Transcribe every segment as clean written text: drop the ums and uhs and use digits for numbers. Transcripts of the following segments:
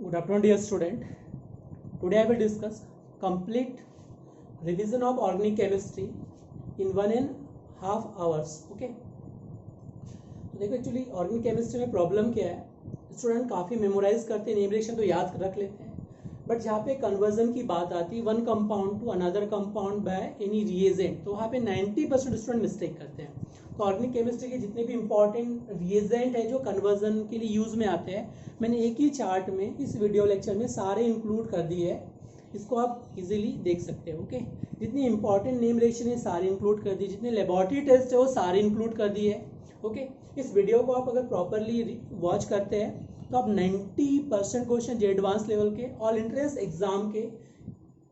Good afternoon, dear student. Today I will discuss complete revision of organic chemistry in 1.5 hours. Okay. तो देखो actually organic chemistry में problem क्या है, student काफ़ी memorise करते हैं, नेम रिएक्शन तो याद रख लेते हैं, बट जहाँ पे कन्वर्जन की बात आती है one compound to another compound by any reagent, तो वहाँ पे 90% स्टूडेंट मिस्टेक करते हैं. तो ऑर्गेनिक केमिस्ट्री के जितने भी इंपॉर्टेंट रिएजेंट है जो कन्वर्जन के लिए यूज में आते हैं, मैंने एक ही चार्ट में इस वीडियो लेक्चर में सारे इंक्लूड कर दिए है. इसको आप इजीली देख सकते हो. ओके, जितनी इंपॉर्टेंट नेम रिएक्शन है सारे इंक्लूड कर दिए, जितने लेबोरेटरी टेस्ट है वो सारे इंक्लूड कर दिए है. ओके, इस वीडियो को आप अगर प्रॉपरली वॉच करते हैं तो आप 90% क्वेश्चन जो एडवांस लेवल के ऑल एंट्रेंस एग्जाम के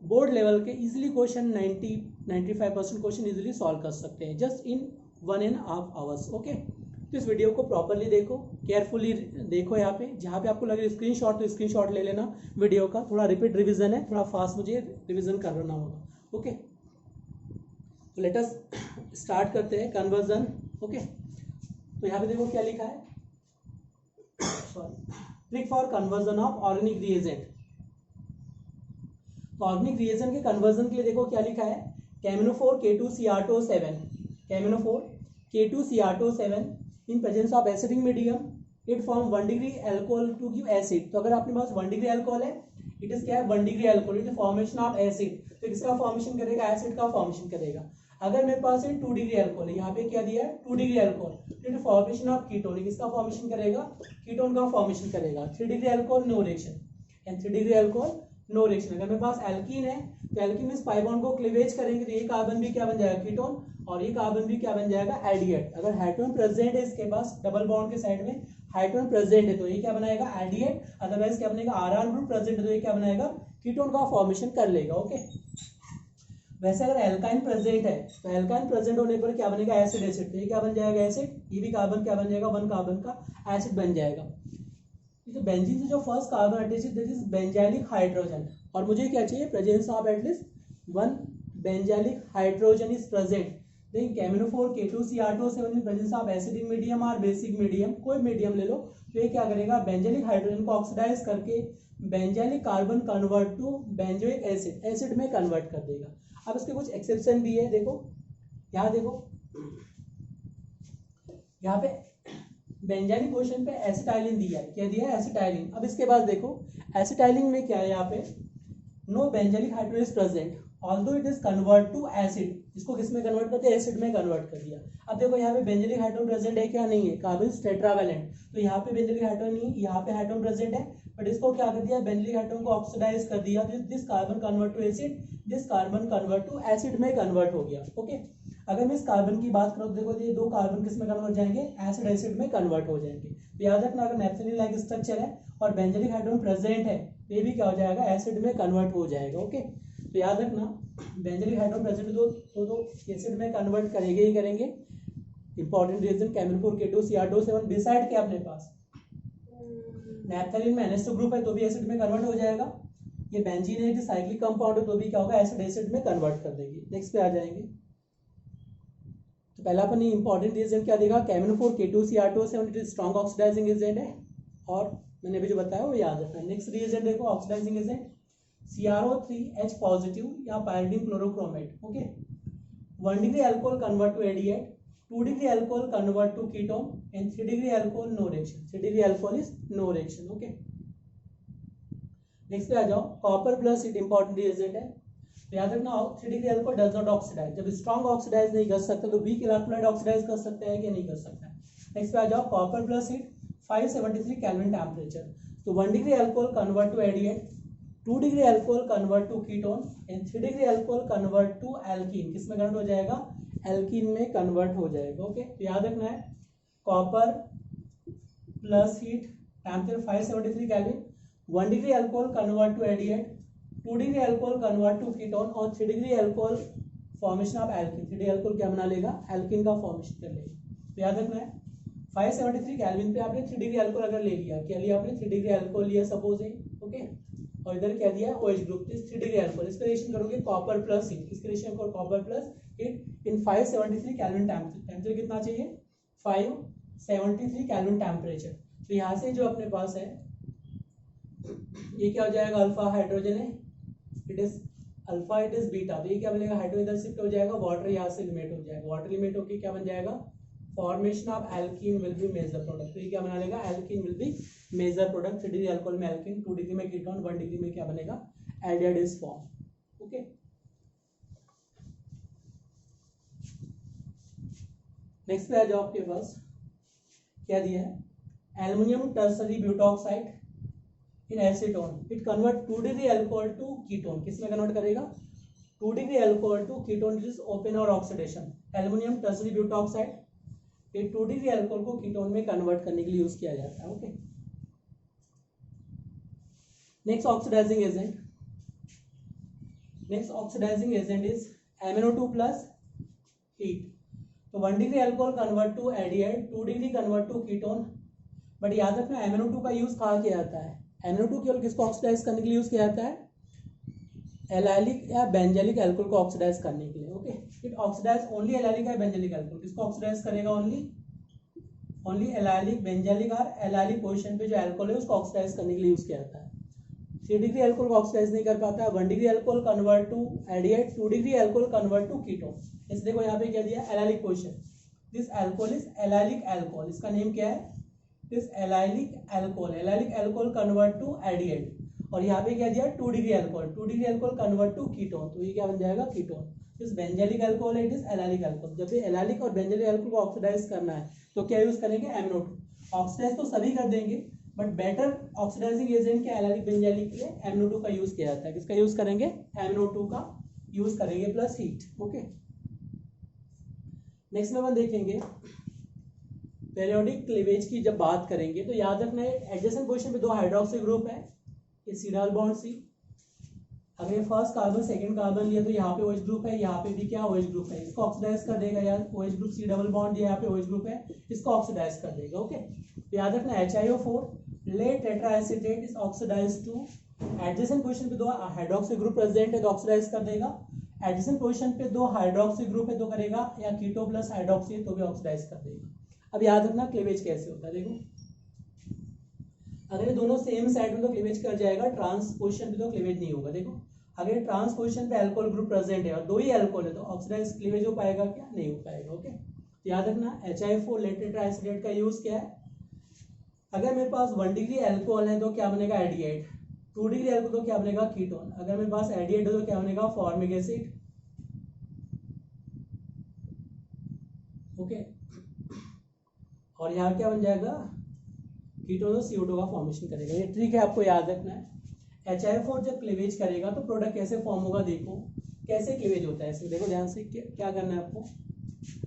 बोर्ड लेवल के easily question 90-95% question easily solve कर सकते हैं जस्ट इन 1.5 आवर्स. ओके, तो इस वीडियो को प्रॉपरली देखो, केयरफुली देखो. यहाँ पे जहाँ पे आपको लगे स्क्रीनशॉट तो स्क्रीनशॉट ले लेना वीडियो का. थोड़ा रिपीट रिवीजन है, थोड़ा फास्ट मुझे रिवीजन करना होगा. ओके, तो लेट अस स्टार्ट करते हैं कन्वर्जन. ओके, तो यहाँ पे देखो क्या लिखा है, sorry, trick for conversion of organic reagent. तो ऑर्गेनिक रिएजेंट के कन्वर्जन के लिए देखो क्या लिखा है, केमिनोफोर K2Cr2O7, केमिनोफोर K2Cr2O7 in presence of acidic medium it form 1 degree alcohol to give acid. तो अगर आपके पास 1 डिग्री अल्कोहल है, इट इज क्या है 1 degree alcohol, it is formation of acid. तो किसका फॉर्मेशन करेगा, एसिड का फॉर्मेशन करेगा. अगर मेरे पास है 2 डिग्री अल्कोहल है, यहाँ पे क्या दिया है 2 degree alcohol, it is formation of ketone, किसका फॉर्मेशन करेगा, कीटोन का फॉर्मेशन करेगा. 3 degree alcohol no reaction and 3 degree alcohol no reaction. अगर मेरे पास एल्कीन है तो एल्कीन में पाई बॉन्ड को क्लीवेज करेंगे तो ये कार्बन भी क्या बन जाएगा, कीटोन, और ये कार्बन भी क्या बन जाएगा, एडिएट. अगर हाइड्रोजन प्रेजेंट है इसके पास डबल बॉन्ड के साइड में हाइड्रोजन प्रेजेंट है तो ये क्या बनाएगा, एडिएट. अदरवाइज क्या बनेगा, आर ग्रुप प्रेजेंट है तो ये क्या बनाएगा, कीटोन का फॉर्मेशन कर लेगा. ओके, वैसे अगर एल्काइन प्रेजेंट है तो एल्काइन प्रेजेंट होने पर क्या बनेगा, एसिड. एसिड तो ये क्या बन जाएगा, एसिड. ये भी कार्बन क्या बन जाएगा, 1 कार्बन का एसिड बन जाएगा. तो बेंजीन से जो फर्स्ट कार्बन अटैच है दैट इज बेंजाइलिक हाइड्रोजन, और मुझे क्या चाहिए, presence of at least 1 benzylic hydrogen is present. Then केमिनोफोर K2Cr2O7 in presence of acidic medium और बेसिक मीडियम, कोई मीडियम ले लो, तो ये क्या करेगा, बेंजाइलिक हाइड्रोजन को ऑक्सीडाइज करके benzylic carbon convert to benzoic acid, acid में कन्वर्ट कर देगा. अब इसके कुछ एक्सेप्शन भी है. देखो यहाँ देखो, यहाँ पे बेंजाइलिक क्वेश्चन पे एसिटाइलिन दिया है, क्या दिया है, एसिटाइलिन. अब इसके बाद देखो एसिटाइलिन में क्या है, यहाँ पे no benzylic hydrogen is present although it is convert to acid. इसको किस में कन्वर्ट करते हैं, एसिड में कन्वर्ट कर दिया. अब देखो यहाँ पे बेंजाइलिक हाइड्रोजन प्रेजेंट है क्या, नहीं है, कार्बन टेट्रावैलेंट, तो यहाँ पे बेंजाइलिक हाइड्रोजन नहीं, यहाँ पे हाइड्रोजन प्रेजेंट है, बट इसको क्या कर दिया, बेंजाइलिक हाइड्रोजन को ऑक्सीडाइज कर दिया. This carbon convert to acid, this carbon convert to acid में कन्वर्ट हो गया. ओके, अगर मैं इस कार्बन की बात करूँ देखो ये 2 कार्बन किस में कन्वर्ट हो जाएंगे, एसिड एसिड में कन्वर्ट हो जाएंगे. तो याद रखना अगर नेप्थलीन लाइक स्ट्रक्चर है और बेंजाइलिक हाइड्रोजन प्रेजेंट है तो ये भी क्या हो जाएगा, एसिड में कन्वर्ट हो जाएगा. ओके, तो याद रखना बेंजाइलिक हाइड्रोजन प्रेजेंट तो एसिड में कन्वर्ट करेंगे ही करेंगे. इंपॉर्टेंट रीजन केमिनोफोर K2Cr2O7 बिसाइड के अपने पास नेप्थलीन में NH2 ग्रुप है तो भी एसिड में कन्वर्ट हो जाएगा. ये बेंजीन है कि साइक्लिक कंपाउंड है तो भी क्या होगा, एसिड एसिड में कन्वर्ट कर देगी. नेक्स्ट पे आ जाएंगे. तो पहला अपन इंपॉर्टेंट रीजन क्या देगा, केमिनोफोर K2Cr2O7 it is strong oxidising agent है, और मैंने अभी जो बताया वो याद रखना. नेक्स्ट रीजन देखो ऑक्सीडाइजिंग एजेंट CrO3H पॉजिटिव या pyridine chlorochromate. Okay, 1 degree alcohol convert to aldehyde, 2 degree alcohol convert to ketone and 3 degree alcohol no reaction. 3 degree alcohol is no reaction. Okay, next पे आ जाओ, copper plus it important reagent है. तो याद रखना 3 degree alcohol does not oxidize. जब strong oxidize नहीं कर सकता तो वीक इलेक्ट्रोलाइट ऑक्सीडाइज कर सकता है कि नहीं कर सकता है. नेक्स्ट पे आ जाओ, copper plus it 573 kelvin temperature. तो 1 degree alcohol convert to aldehyde, 2 degree alcohol convert to ketone and 3 degree alcohol convert to alkene. किस में कन्वर्ट हो जाएगा, एल्कीन में कन्वर्ट हो जाएगा. ओके, तो याद रखना है copper plus heat temperature 573 kelvin, 1 degree alcohol convert to aldehyde, 2 degree alcohol convert to ketone और 3 degree alcohol formation of alkene. 3 degree alcohol क्या बना लेगा, एल्कीन का फॉर्मेशन कर लेगा. तो याद रखना है 573 केल्विन पे आपने 3 डिग्री अल्कोहल अगर ले लिया, क्या लिया आपने, 3 डिग्री अल्कोहल लिया सपोज है. ओके, और इधर क्या दिया, OH ग्रुप, 3 डिग्री अल्कोहल. इसका रिएक्शन करोगे कॉपर प्लस हीट, इसका रिएक्शन करो copper plus heat in 573 kelvin temperature. कितना चाहिए, 573 केल्विन टेम्परेचर. तो यहाँ से जो अपने पास है ये क्या हो जाएगा, अल्फा हाइड्रोजन है, it is alpha, it is beta, तो ये क्या बनेगा, हाइड्रोजन इधर शिफ्ट हो जाएगा, वाटर यहाँ से लिमिट हो जाएगा, वाटर लिमिट होकर क्या बन जाएगा, formation of alkene will be major product. तो ये क्या बना लेगा, alkene will be major product. 3 degree alcohol में एल्कीन, 2 डिग्री में कीटोन, 1 डिग्री में क्या बनेगा, aldehyde is form. Okay, next पे आ जाओ, आपके पास क्या दिया है, aluminium tertiary butoxide in acetone, it convert 2 degree alcohol to ketone, किसमें कन्वर्ट करेगा, 2 degree alcohol to ketone, it is open और ऑक्सीडेशन। एल्युमिनियम टर्सरी ब्यूटॉक्साइड ये 2 डिग्री अल्कोहल को कीटोन में कन्वर्ट करने के लिए यूज किया जाता है। Okay, next oxidizing agent, next oxidizing agent is MnO2 plus heat. तो 1 degree alcohol convert to aldehyde, 2 degree convert to ketone, but याद रखना MnO2 का यूज कहाँ किया जाता है, MnO2 केवल किसको ऑक्सीडाइज करने के लिए यूज किया जाता है, एलाइलिक या बेंजलिक अल्कोहल को ऑक्सीडाइज करने के लिए। Okay, it oxidize only allylic या बेंजलिक अल्कोहल, किसको ऑक्सीडाइज करेगा, ओनली एलाइलिक, बेंजलिक और एलाइलिक पोजीशन पे जो अल्कोहल है उसको ऑक्सीडाइज करने के लिए यूज किया जाता है। 3 डिग्री अल्कोहल को ऑक्सीडाइज नहीं कर पाता है, 1 degree alcohol convert to aldehyde, 2 degree alcohol convert to ketone. इस देखो यहाँ पे क्या दिया, allylic position, this alcohol is allylic alcohol, इसका नेम क्या है, this allylic alcohol, allylic alcohol convert to aldehyde, और यहाँ पे क्या दिया, 2 degree alcohol, 2 degree alcohol convert to ketone, तो ये क्या बन जाएगा, कीटोन। दिस बेंजलिक अल्कोहल है, इट इज एलाइलिक अल्कोहल। जब भी एलाइलिक और बेंजलिक अल्कोहल को ऑक्सीडाइज करना है तो क्या यूज करेंगे, MnO2। ऑक्सीडाइज तो सभी कर देंगे, बट बेटर ऑक्सीडाइजिंग एजेंट क्या, एलाइलिक बेंजलिक के लिए MnO2 का यूज किया जाता है। किसका यूज करेंगे, MnO2 का यूज करेंगे प्लस हीट। ओके, नेक्स्ट में अपन देखेंगे पेरियोडिक क्लीवेज की जब बात करेंगे तो याद रखना है, एडजेसेंट पोजीशन पे 2 हाइड्रोक्सी ग्रुप है, ये सी डबल बॉन्ड सी, अगर ये फर्स्ट कार्बन सेकंड कार्बन लिया तो यहाँ पे OH ग्रुप है, यहाँ पे भी क्या OH ग्रुप है, इसको ऑक्सीडाइज कर देगा यार, OH group C double bond दिया, यहाँ पे OH ग्रुप है, इसको ऑक्सीडाइज कर देगा। ओके, तो याद रखना HiO4 lead tetraacetate is oxidize to, adjacent position पे 2 हाइड्रोक्सी ग्रुप प्रेजेंट है तो ऑक्सीडाइज कर देगा, एडजेसेंट पोजीशन पे 2 हाइड्रोक्सी ग्रुप है तो करेगा, या कीटो प्लस हाइड्रोक्सी है तो भी ऑक्सीडाइज कर देगा। अब याद रखना क्लीवेज कैसे होता है, देखो अगर ये दोनों सेम साइड में तो क्लीवेज कर जाएगा, ट्रांस पोजीशन पे तो क्लीवेज नहीं होगा। देखो अगर ट्रांस पोजीशन पे अल्कोहल ग्रुप प्रेजेंट है और 2 ही अल्कोहल है तो ऑक्सीडाइज क्लीवेज हो पाएगा क्या, नहीं हो पाएगा। ओके, तो याद रखना HiO4 लेट टेट्राएसिटेट का यूज क्या है, अगर मेरे पास 1 डिग्री अल्कोहल है तो क्या बनेगा, एल्डिहाइड, 2 डिग्री अल्कोहल तो क्या बनेगा, कीटोन, अगर मेरे पास एल्डिहाइड है तो क्या बनेगा, फॉर्मिक एसिड। ओके, और यहाँ क्या बन जाएगा, कीटोन और CO2 का फॉर्मेशन करेगा। ये ट्रिक है, आपको याद रखना है। HiO4 जब क्लीवेज करेगा तो प्रोडक्ट कैसे फॉर्म होगा, देखो कैसे क्लीवेज होता है इसमें, देखो ध्यान से क्या करना है आपको।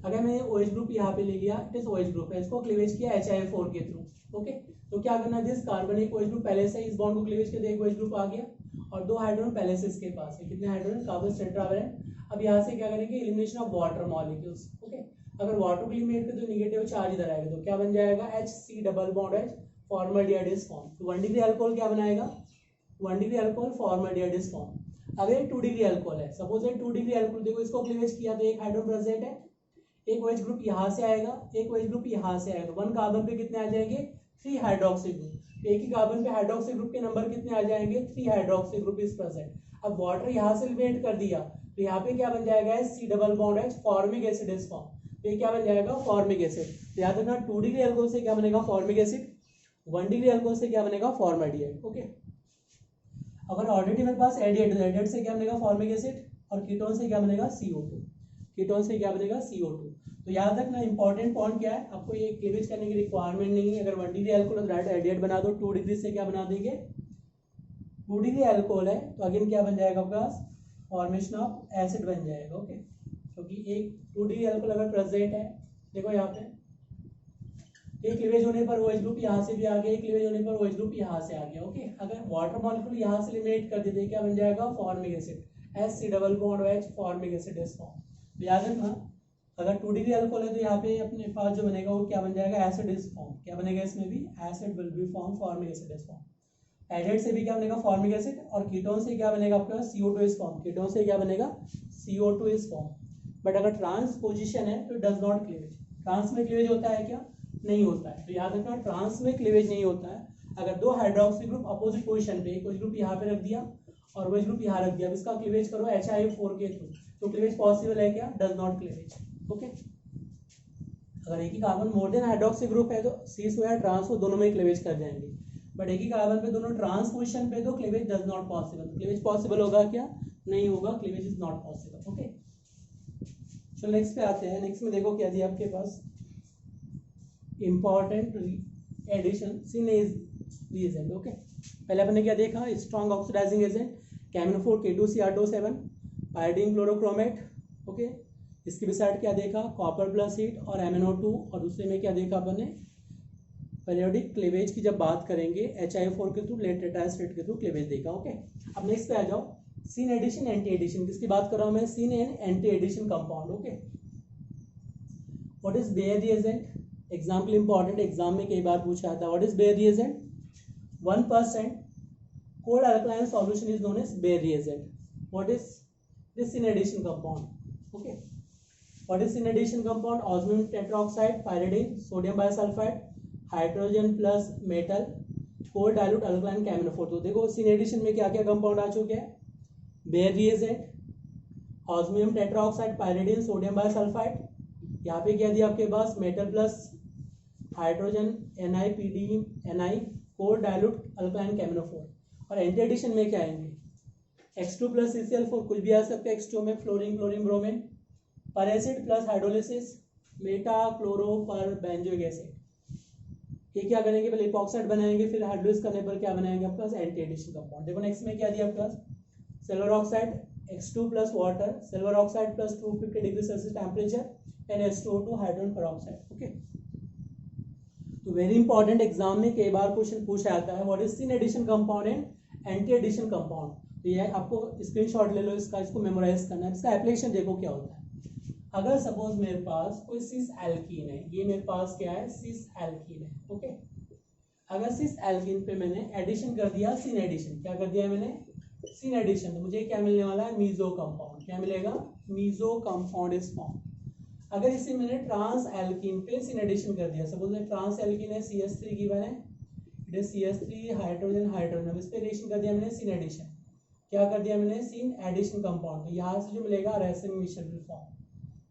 अगर मैं OH ग्रुप यहाँ पे ले लिया, इट इज OH ग्रुप है, इसको क्लीवेज किया HiO4 के थ्रू। ओके, तो क्या करना है, जिस कार्बन एक OH ग्रुप पहले से इस बॉन्ड को क्लीवेज किया, एक OH ग्रुप आ गया और 2 हाइड्रोजन पहले से इसके पास है, कितने हाइड्रोजन, कार्बन टेट्रावैलेंट। अब यहाँ से क्या करेंगे, elimination of water molecules. Okay, अगर वाटर को एलिमिनेट कर तो निगेटिव चार्ज इधर आएगा तो क्या बन जाएगा, HC double bond H, formaldehyde is form. तो 1 डिग्री अल्कोहल क्या बनाएगा, 1 degree alcohol formaldehyde is form. अगर ये 2 डिग्री अल्कोहल है, सपोज ये 2 डिग्री अल्कोहल, देखो इसको क्लीवेज किया तो एक हाइड्रोजन प्रेजेंट है, एक OH ग्रुप यहाँ से आएगा, एक OH ग्रुप यहाँ से आएगा, 1 कार्बन पे कितने आ जाएंगे, 3 हाइड्रोक्सी ग्रुप, एक ही कार्बन पे हाइड्रोक्सी ग्रुप के नंबर कितने आ जाएंगे, 3 हाइड्रोक्सी ग्रुप इज प्रेजेंट। अब वाटर यहाँ से एलिमिनेट कर दिया तो यहाँ पे क्या बन जाएगा, C double bond H, formic acid is form. तो ये क्या बन जाएगा, फॉर्मिक एसिड। याद रखना 2 डिग्री अल्कोहल से क्या बनेगा, फॉर्मिक एसिड, 1 डिग्री अल्कोहल से क्या बनेगा, फॉर्मल्डिहाइड। ओके, अगर ऑलरेडी मेरे पास एल्डिहाइड, एल्डिहाइड से क्या बनेगा, फॉर्मिक एसिड, और कीटोन से क्या बनेगा, CO2, कीटोन से क्या बनेगा, CO2। तो याद रखना इंपॉर्टेंट पॉइंट क्या है, आपको ये क्लीवेज करने की रिक्वायरमेंट नहीं है। अगर 1 डिग्री अल्कोहल है तो डायरेक्ट एल्डिहाइड बना दो, 2 डिग्री से क्या बना देंगे, 2 डिग्री अल्कोहल है तो अगेन क्या बन जाएगा आपके पास, फॉर्मेशन ऑफ एसिड बन जाएगा। ओके, क्योंकि एक 2 डिग्री अल्कोहल अगर प्रेजेंट है, देखो यहाँ पे एक क्लीवेज होने पर OH ग्रुप यहाँ से भी आ गया, एक क्लीवेज होने पर OH ग्रुप यहाँ से आ गया। ओके, अगर वाटर मॉलिक्यूल यहाँ से एलिमिनेट कर देते क्या बन जाएगा, formic acid, HC double bond H, formic acid is form. तो याद रखना अगर 2 डिग्री अल्कोहल है तो यहाँ पे अपने पास जो बनेगा वो क्या बन जाएगा, एसिड इज फॉर्म। क्या बनेगा इसमें भी, acid will be form, formic acid is form. Aldehyde से भी क्या बनेगा, फॉर्मिक एसिड, और कीटोन से क्या बनेगा आपके पास, CO2 इज फॉर्म। कीटोन से क्या बनेगा, CO2 इज फॉर्म। बट अगर ट्रांस पोजीशन है तो डज नॉट क्लीवेज। ट्रांस में क्लीवेज होता है क्या, नहीं होता है। तो याद रखना ट्रांस में क्लीवेज नहीं होता है। अगर दो हाइड्रोक्सी ग्रुप अपोजिट पोजीशन पे, एक ग्रुप यहाँ पे रख दिया और वही ग्रुप यहाँ रख दिया, अब इसका क्लीवेज करो HIO4 के थ्रू, तो क्लीवेज पॉसिबल है क्या? Does not cleavage. ओके, अगर एक ही carbon more than hydroxy group है तो सीस हो या ट्रांस हो दोनों में क्लीवेज कर जाएंगे, बट एक ही कार्बन पे दोनों ट्रांस पोजीशन पे तो cleavage does not possible. Cleavage possible होगा क्या? नहीं होगा, cleavage is not possible. Okay, चलो नेक्स्ट पे आते हैं। नेक्स्ट में देखो क्या दिया आपके पास, इंपॉर्टेंट एडिशन सिनेज रिएजेंट। ओके, पहले अपने क्या देखा, strong oxidising agent KMnO4 K2Cr2O7 pyridine chlorochromate. Okay, इसके भी साइड क्या देखा, कॉपर प्लस हीट और MnO2, और दूसरे में क्या देखा अपन ने, पीरियोडिक क्लीवेज की जब बात करेंगे HIO4 के थ्रू लेट टेट्राएस्टेट के थ्रू क्लीवेज देखा। ओके, अब नेक्स्ट पे आ जाओ, सीन एडिशन एंटी एडिशन। किसकी बात कर रहा हूं मैं? Syn and anti addition compound. Okay, what is Baeyer reagent? Example important, exam में कई बार पूछा था। What is Baeyer reagent? 1% cold alkaline solution is known as Bayer reagent. What is this in addition compound? Okay, what is in addition compound? Osmium tetroxide, pyridine, sodium bisulfite, hydrogen plus metal, cold dilute alkaline KMnO4। तो देखो in addition में क्या क्या compound आ चुके हैं? Bayer reagent, osmium tetroxide, pyridine, sodium bisulfite, यहाँ पे क्या दिया आपके पास, metal plus hydrogen NiPDNi, cold dilute alkaline KMnO4। और एंटी एडिशन में क्या आएंगे, X2 प्लस CCl4, कुछ भी आ सकता है X2 में, फ्लोरीन क्लोरीन ब्रोमीन, पर acid plus hydrolysis, Meta chloro पर बेंजोइक एसिड। ये क्या करेंगे, पहले इपॉक्साइड बनाएंगे, फिर हाइड्रोलिसिस करने पर क्या बनाएंगे आपके पास, एंटी एडिशन कंपाउंड। देखो नेक्स्ट में क्या दिया आपके पास, silver oxide X2 plus water, silver oxide plus 250 degree Celsius temperature and H2O2 hydrogen peroxide. Okay, तो वेरी इंपॉर्टेंट, एग्जाम में कई बार क्वेश्चन पूछा जाता है, what is syn addition compound and anti addition compound. तो ये आपको स्क्रीनशॉट ले लो इसका, इसको मेमोराइज करना है। इसका एप्लीकेशन देखो क्या होता है। अगर सपोज मेरे पास कोई सिस एल्कीन है, ये मेरे पास क्या है, सिस एल्कीन है। ओके, अगर सिस एल्कीन पे मैंने एडिशन कर दिया, सीन एडिशन, क्या कर दिया मैंने, सीन एडिशन, तो मुझे क्या मिलने वाला है, मीजो कंपाउंड। क्या मिलेगा, मीजो कंपाउंड इज फॉर्म। अगर इसे मैंने ट्रांस एल्कीन पे सीन एडिशन कर दिया, सपोज ट्रांस एल्कीन है, CH3 गिवन है, it is CH3 hydrogen hydrogen, अब इस पे एडिशन कर दिया मैंने सीन एडिशन। क्या कर दिया मैंने, सीन एडिशन कंपाउंड। तो यहाँ से जो मिलेगा रैसेमिक मिक्सचर विल फॉर्म,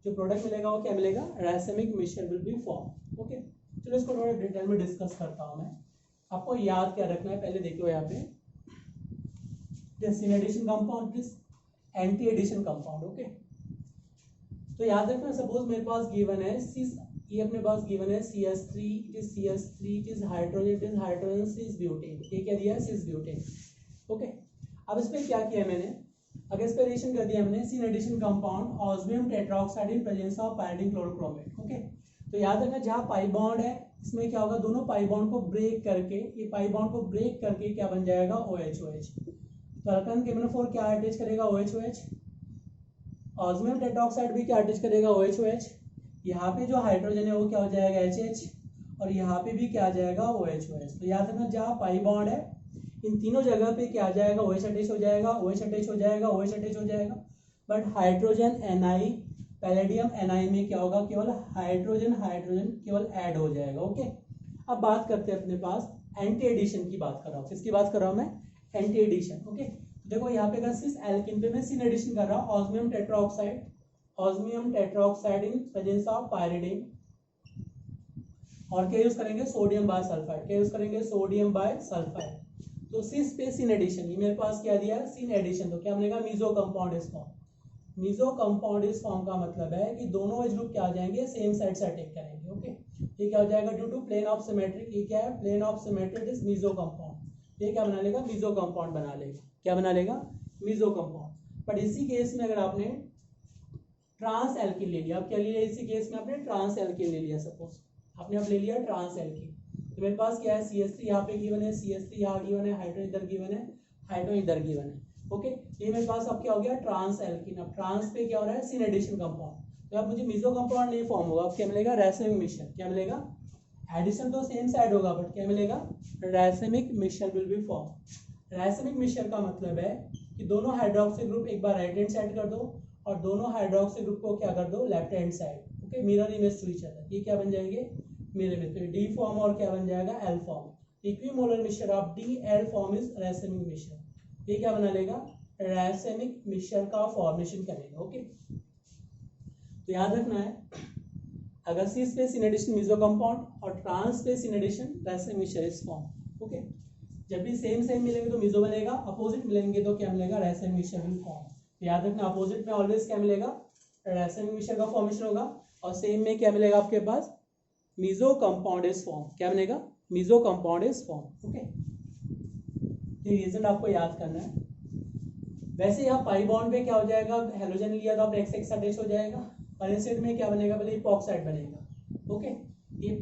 जो प्रोडक्ट मिलेगा वो क्या मिलेगा, racemic mixture will be form. Okay, चलो इसको थोड़ा डिटेल में डिस्कस करता हूँ मैं। आपको याद क्या रखना है, पहले देखो यहाँ पे syn addition compound, this anti addition compound. Okay, तो याद रखना, सपोज मेरे पास गिवन है सिस, ये अपने पास गिवन है CH3, it is CH3, it is hydrogen cis butane. ये क्या दिया है, सिस ब्यूटेन। ओके, अब इस पे क्या किया मैंने, अगर इस पे एडिशन कर दिया मैंने syn addition compound osmium tetroxide in presence of pyridine chlorochromate. Okay, तो याद रखना जहाँ पाई बॉन्ड है इसमें क्या होगा, दोनों पाई बॉन्ड को ब्रेक करके, ये पाई बॉन्ड को ब्रेक करके क्या बन जाएगा, OH। तो अल्काइन KMnO4 क्या अटैच करेगा, OH। ऑस्मियम टेट्राऑक्साइड भी क्या अटैच करेगा, OH। यहाँ पे जो हाइड्रोजन है वो क्या हो जाएगा, HH, और यहाँ पे भी क्या आ जाएगा, OH। तो याद रखना जहाँ पाई बॉन्ड है इन तीनों जगह पे क्या आ जाएगा, OH अटैच हो जाएगा, OH अटैच हो जाएगा, OH अटैच हो जाएगा। But hydrogen Ni, palladium Ni में क्या होगा, केवल हाइड्रोजन केवल ऐड हो जाएगा। ओके, अब बात करते हैं अपने पास एंटी एडिशन की बात कर रहा हूँ। किसकी बात कर रहा हूँ मैं, एंटी एडिशन। ओके, देखो यहाँ पे अगर सिस एल्कीन पे मैं सीन एडिशन कर रहा हूँ, osmium tetroxide in presence of pyridine, और क्या यूज करेंगे, सोडियम बाइसल्फाइड। क्या यूज करेंगे, सोडियम बाइसल्फाइड। तो सिस पे सीन एडिशन, ये मेरे पास क्या दिया है, सीन एडिशन, तो क्या बनेगा, meso compound is form. Meso compound is form का मतलब है कि दोनों एज ग्रुप क्या आ जाएंगे, सेम साइड से अटैक करेंगे। ओके, ये क्या हो जाएगा, due to plane of symmetry, ये क्या है, plane of symmetry is meso compound. ये क्या बना लेगा, मीजो कंपाउंड बना लेगा। क्या बना लेगा, मीजो कंपाउंड। बट इसी केस में अगर आपने ट्रांस एल्कीन ले लिया, अब क्या ले लिया, इसी केस में आपने ट्रांस एल्कीन ले लिया, सपोज आपने अब ले लिया ट्रांस एल्कीन, तो मेरे पास क्या है, CH3 यहाँ पे गिवन है, CH3 यहाँ गिवन है, हाइड्रोजन इधर गिवन है, हाइड्रोजन इधर गिवन है। ओके, ये मेरे पास अब क्या हो गया, ट्रांस एल्कीन। अब ट्रांस पे क्या हो रहा है, सीन एडिशन कंपाउंड। तो अब मुझे मीजो कंपाउंड नहीं फॉर्म होगा, अब क्या मिलेगा, रैसेमिक मिक्सचर। क्या मिलेगा, एडिशन तो सेम साइड होगा, बट क्या मिलेगा, racemic mixture will be form. Racemic mixture का मतलब है कि दोनों हाइड्रोक्सी ग्रुप एक बार राइट हैंड साइड कर दो और दोनों हाइड्रोक्सी ग्रुप को क्या कर दो, left hand side. Okay, mirror image to each other, ये क्या बन जाएंगे, मिरर इमेज। तो डी फॉर्म और क्या बन जाएगा, L form. Equimolar mixture of DL form is racemic mixture. ये क्या बना लेगा, रैसेमिक मिक्सचर का फॉर्मेशन करेगा। ओके, तो याद रखना है, अगर cis space in addition meso compound और trans space in addition racemic mixture is form. Okay, जब भी सेम सेम मिलेंगे तो मिजो बनेगा, अपोजिट मिलेंगे तो क्या मिलेगा, रैसेमिक मिक्सचर विल फॉर्म। तो याद रखना, अपोजिट में ऑलवेज क्या मिलेगा, रैसेमिक मिक्सचर का फॉर्मेशन होगा, और सेम में क्या मिलेगा आपके पास, मिजो कंपाउंड इज फॉर्म। क्या बनेगा, Mizo compound is form. Okay, ये रीजन आपको याद करना है। वैसे यहाँ पाई बॉन्ड पे क्या हो जाएगा, हेलोजन लिया तो आप एक्स एक्स अटैच हो जाएगा, पर एसिड में क्या बनेगा, पहले इपॉक्साइड बनेगा। ओके, ये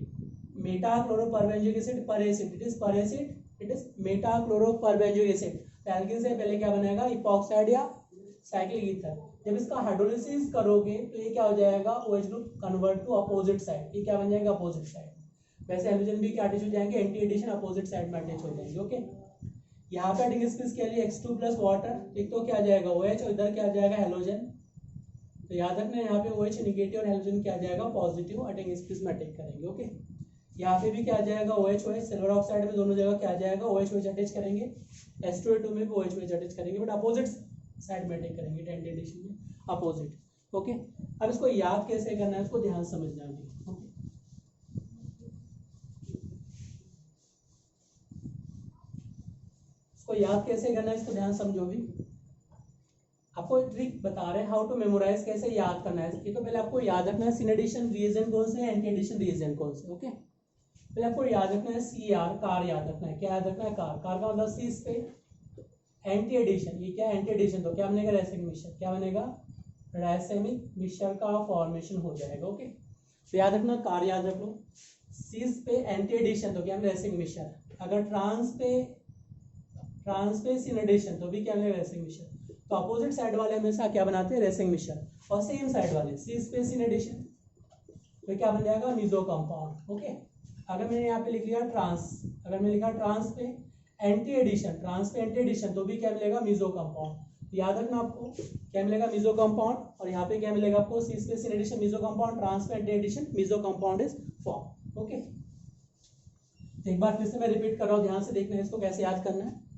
meta chloroperbenzoic acid per acid, it is per acid, it is meta chloroperbenzoic acid. तो एल्कीन से पहले क्या बनेगा, इपॉक्साइड या साइक्लिक ईथर। जब इसका हाइड्रोलिसिस करोगे तो ये क्या हो जाएगा, OH group convert to opposite side, ये क्या बन जाएगा, अपोजिट साइड। वैसे हाइड्रोजन भी क्या अटैच हो जाएंगे, एंटी एडिशन अपोजिट साइड में अटैच हो जाएंगे। ओके, यहाँ पे अटेंग स्पीस के लिए X2 प्लस वाटर, एक तो क्या आ जाएगा OH और इधर क्या आ जाएगा हेलोजन। तो याद रखना यहाँ पे OH निगेटिव और हेलोजन क्या आ जाएगा, पॉजिटिव अटेंग स्पीस में अटैक करेंगे। ओके, यहाँ पे भी क्या आ जाएगा, OH OH, सिल्वर ऑक्साइड में दोनों जगह क्या आ जाएगा, OH OH अटैच करेंगे, H2A2 में भी OH OH अटैच करेंगे, बट अपोजिट साइड में अटैक करेंगे, एंटी एडिशन में अपोजिट। ओके, अब इसको याद कैसे करना है, इसको ध्यान समझना है। इसको याद कैसे करना है, इसको ध्यान समझो। भी आपको ट्रिक बता रहे हैं, हाउ टू मेमोराइज, कैसे याद करना है। ये तो पहले आपको याद रखना है सिन एडिशन रिएजेंट कौन से, एंटी एडिशन रिएजेंट कौन से। ओके, पहले आपको याद रखना है CR, कार याद रखना है। क्या याद रखना है, कार। कार का मतलब सी इस पे एंटी एडिशन, ये क्या है, एंटी एडिशन, तो क्या बनेगा, रैसेमिक मिक्सचर। क्या बनेगा, रैसेमिक मिक्सचर का फॉर्मेशन हो जाएगा। ओके, तो याद रखना, कार याद रख लो, सीस पे एंटी एडिशन तो क्या रैसेमिक मिक्सचर। अगर ट्रांस पे सिन एडिशन तो भी क्या मिलेगा, रैसेमिक मिक्सचर। तो अपोजिट साइड वाले हमेशा क्या बनाते हैं, रैसेमिक मिक्सचर, और सेम साइड वाले सी स्पेस इन एडिशन तो क्या बन जाएगा, मिजो कंपाउंड। ओके, अगर मैंने यहाँ पे लिख लिया ट्रांस, अगर मैं लिखा ट्रांस पे एंटी एडिशन, ट्रांस पे एंटी एडिशन तो भी क्या मिलेगा, मिजो कंपाउंड। याद रखना आपको क्या मिलेगा, मिजो कंपाउंड, और यहाँ पे क्या मिलेगा आपको, cis space in addition meso compound, trans पे anti addition meso compound is form. Okay, एक बार फिर से मैं रिपीट कर रहा हूँ, ध्यान से देखना है इसको कैसे याद करना है।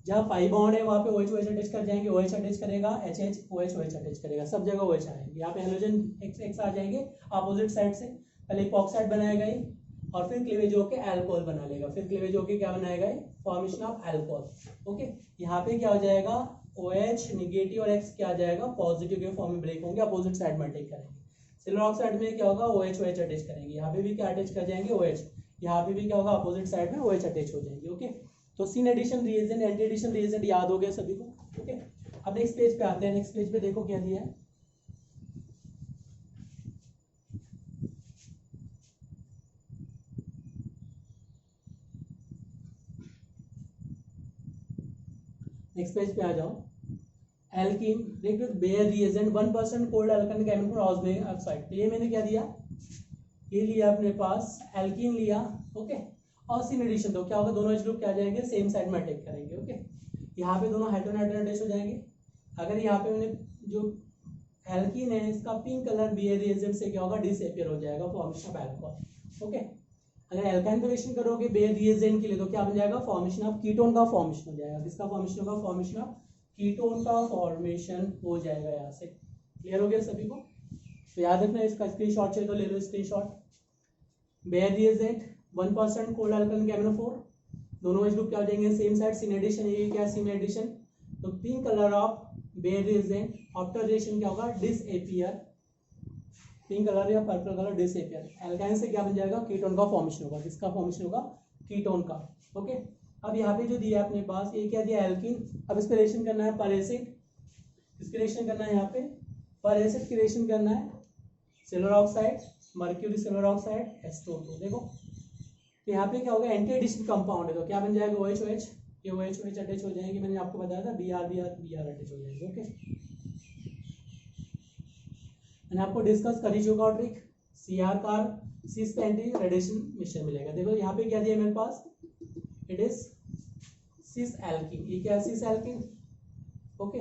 जहाँ पाई बॉन्ड है वहाँ पे OH OH अटैच कर जाएंगे, OH अटैच करेगा, HH OH OH अटैच करेगा, सब जगह OH आएंगे। यहाँ पे हेलोजन X X आ जाएंगे अपोजिट साइड से, पहले इपॉक्साइड बनाएगा ही, और फिर क्लीवेज होके अल्कोहल बना लेगा, फिर क्लीवेज होके क्या बनाएगा, फॉर्मेशन ऑफ अल्कोहल। ओके, यहाँ पे क्या हो जाएगा, OH निगेटिव और X क्या आ जाएगा, पॉजिटिव के फॉर्म में ब्रेक होंगे, अपोजिट साइड में अटैक करेंगे। सिल्वर ऑक्साइड में क्या होगा, OH OH अटैच करेंगे, यहाँ पे भी क्या अटैच कर जाएंगे, OH, यहाँ पे भी क्या होगा, अपोजिट साइड में OH अटैच हो जाएंगे। ओके, तो syn addition reagent, anti addition reagent याद हो गया सभी को। ओके, अब नेक्स्ट पेज पे आते हैं। नेक्स्ट पेज पे देखो क्या दिया है, नेक्स्ट पेज पे आ जाओ। एल्कीन देखो, बेयर रिएजेंट 1% कोल्ड अल्कन केमिकल ऑस्मिक ऑक्साइड। तो ये मैंने क्या दिया, ये लिया अपने पास एल्कीन लिया। ओके, और सिन एडिशन तो क्या होगा, दोनों H ग्रुप क्या आ जाएंगे, सेम साइड में अटैक करेंगे। ओके, यहाँ पे दोनों हाइड्रोजन हाइड्रोजन अटैच हो जाएंगे। अगर यहाँ पे मैंने जो एल्कीन है इसका पिंक कलर बेयर रिएजेंट से क्या होगा, डिसअपीयर हो जाएगा, फॉर्मेशन ऑफ अल्कोहल। ओके, अगर एल्काइन रिएक्शन करोगे बेयर रिएजेंट के लिए तो क्या बन जाएगा, फॉर्मेशन ऑफ कीटोन का फॉर्मेशन हो जाएगा। किसका फॉर्मेशन होगा, फॉर्मेशन ऑफ कीटोन का फॉर्मेशन हो जाएगा। यहाँ से क्लियर हो गया सभी को। तो याद रखना, इसका स्क्रीनशॉट चाहिए तो ले लो स्क्रीनशॉट। बेयर रिएजेंट 1% कोल्ड अल्कन KMnO4, दोनों H ग्रुप क्या हो जाएंगे, सेम साइड, सिन एडिशन, ये क्या सिन एडिशन। तो pink colour of Baeyer reagent after reaction क्या होगा, डिसअपीयर, पिंक कलर या पर्पल कलर डिसअपीयर। एल्काइन से क्या बन जाएगा, कीटोन का फॉर्मेशन होगा। किसका फॉर्मेशन होगा, कीटोन का। ओके, अब यहाँ पे जो दिया है अपने पास, ये क्या दिया, एल्कीन। अब इसका रिएक्शन करना है पर एसिड, किसकी रिएक्शन करना है, यहाँ पे पर एसिड की रिएक्शन करना है, silver oxide, mercury silver oxide, H2O2। देखो तो यहाँ पे क्या होगा, एंटी एडिशन कंपाउंड है तो क्या बन जाएगा, OH OH, ये OH OH अटैच हो जाएंगे। मैंने आपको बताया था Br Br Br अटैच हो जाएंगे। ओके, मैंने आपको डिस्कस कर ही चुका हूँ ट्रिक। Cr कार सिस पे एंटी रेडिएशन मिक्सचर मिलेगा। देखो यहाँ पे क्या दिया मेरे पास, इट इज सिस एल्कीन, ये क्या है, सिस एल्कीन। ओके,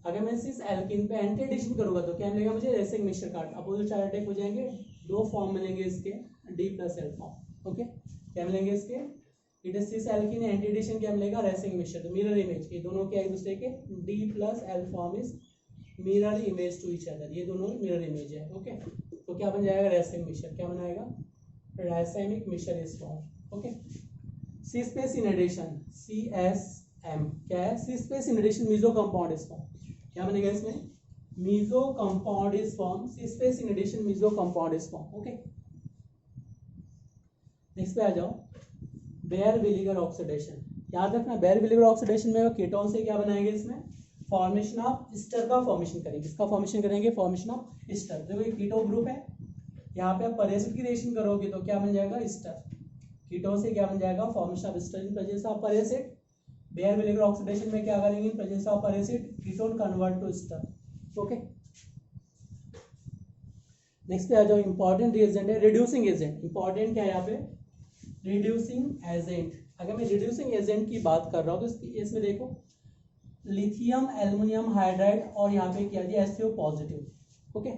अगर मैं सिस एल्कीन पे एंटी एडिशन करूंगा तो क्या मिलेगा मुझे, रैसेमिक मिक्सचर का अपोजिट साइड अटैक हो जाएंगे, दो फॉर्म मिलेंगे इसके, D+L फॉर्म। ओके, क्या मिलेंगे इसके, it is cis alkene, anti addition क्या मिलेगा, रेसिंग मिक्सचर। तो मिरर इमेज, ये दोनों क्या एक दूसरे के, D+L form is mirror image to each other, ये दोनों मिरर इमेज है। ओके, तो क्या बन जाएगा, रेसिंग मिक्सचर, क्या बनाएगा, रासायनिक mixture is form. Okay, cis space in addition, CSM क्या है, cis space in addition meso compound is form, क्या बनेगा इसमें, meso compound is form, cis space in addition meso compound is form. Okay, next पे आ जाओ, Baeyer Villiger oxidation. याद रखना बेयर विलीगर ऑक्सीडेशन में कीटोन से क्या बनाएंगे, इसमें फॉर्मेशन ऑफ एस्टर का फॉर्मेशन करेंगे। इसका फॉर्मेशन करेंगे, फॉर्मेशन ऑफ एस्टर। देखो ये कीटो ग्रुप है, यहाँ पे आप पर की रिएक्शन करोगे तो क्या बन जाएगा, एस्टर। कीटोन से क्या बन जाएगा, formation of ester in presence of per acid. Baeyer Villiger oxidation में क्या करेंगे, in presence of per acid ketone convert to ester. Okay, next पे आ जाओ, इंपॉर्टेंट रिएजेंट है रिड्यूसिंग एजेंट। इंपॉर्टेंट क्या है यहाँ पे, रिड्यूसिंग एजेंट। अगर मैं रिड्यूसिंग एजेंट की बात कर रहा हूँ तो इसमें देखो लिथियम एल्युमिनियम हाइड्राइड और यहाँ पे क्या दिया, SO positive. Okay,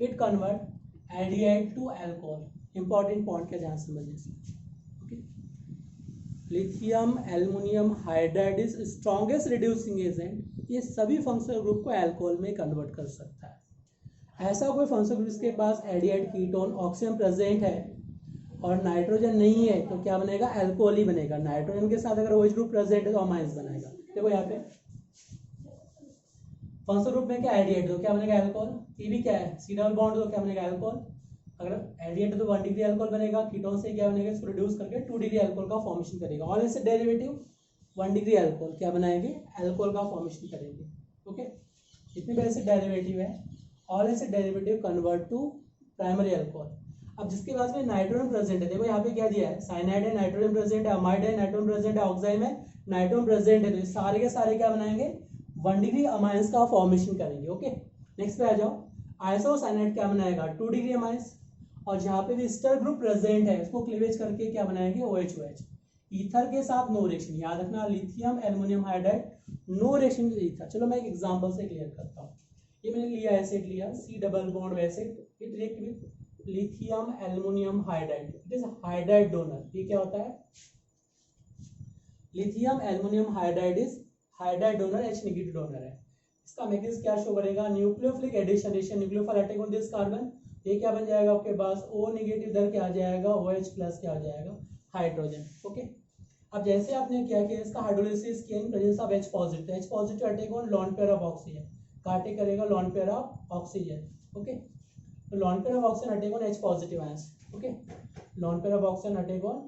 it convert aldehyde to alcohol. Important point क्या ध्यान समझिए इसमें। Okay, lithium aluminium hydride is strongest reducing agent. ये सभी फंक्शनल ग्रुप को अल्कोहल में कन्वर्ट कर सकता है। ऐसा कोई फंक्शनल ग्रुप जिसके पास एडिएट कीटोन ऑक्सीजन प्रेजेंट है और नाइट्रोजन नहीं है तो क्या बनेगा, अल्कोहल ही बनेगा। नाइट्रोजन के साथ अगर OH ग्रुप प्रेजेंट है तो अमाइंस बनाएगा। देखो यहाँ पे फंक्शनल ग्रुप में क्या एडिएट तो क्या बनेगा, अल्कोहल। ये भी क्या है, सी डबल बॉन्ड तो क्या बनेगा, अल्कोहल। अगर एडिएट तो 1 डिग्री अल्कोहल बनेगा, कीटोन से क्या बनेगा, इसको रिड्यूस करके 2 डिग्री अल्कोहल का फॉर्मेशन करेगा। और इससे डेरिवेटिव 1 डिग्री अल्कोहल क्या बनाएंगे, अल्कोहल का फॉर्मेशन करेंगे। ओके, इतने बड़े से डेरिवेटिव है, ऑल ऐसे derivative convert to primary alcohol. अब जिसके पास में नाइट्रोजन प्रेजेंट है, देखो यहाँ पे क्या दिया है, साइनाइड है, नाइट्रोजन प्रेजेंट है, अमाइड है, नाइट्रोजन प्रेजेंट है, ऑक्साइड है, नाइट्रोजन प्रेजेंट है, तो सारे के सारे क्या बनाएंगे, 1 डिग्री अमाइंस का फॉर्मेशन करेंगे। ओके, नेक्स्ट पे आ जाओ, आइसोसाइनाइड क्या बनाएगा, 2 डिग्री अमाइंस। और जहाँ पे भी एस्टर ग्रुप प्रेजेंट है उसको क्लीवेज करके क्या बनाएंगे, OH। ईथर के साथ नो रिएक्शन, याद रखना lithium aluminium hydride no reaction with ether. चलो मैं एक एग्जांपल से क्लियर करता हूँ। ये मैंने लिया एसिड लिया, C double bond acid, it react with lithium aluminium hydride, it is hydride donor. ये क्या होता है, lithium aluminium hydride is hydride donor, H negative donor है। इसका मैग्नीट्यूड क्या शो करेगा, nucleophilic addition, nucleophile attack on this carbon, ये क्या बन जाएगा आपके पास, O नेगेटिव इधर क्या आ जाएगा, OH प्लस क्या आ जाएगा, हाइड्रोजन। ओके, अब जैसे आपने क्या किया, इसका हाइड्रोलिसिस किया in presence of H positive, H positive attack on lone pair of oxygen, काटे करेगा lone pair of oxygen. Okay, तो lone pair of oxygen attack on H positive ions. Okay, lone pair of oxygen attack on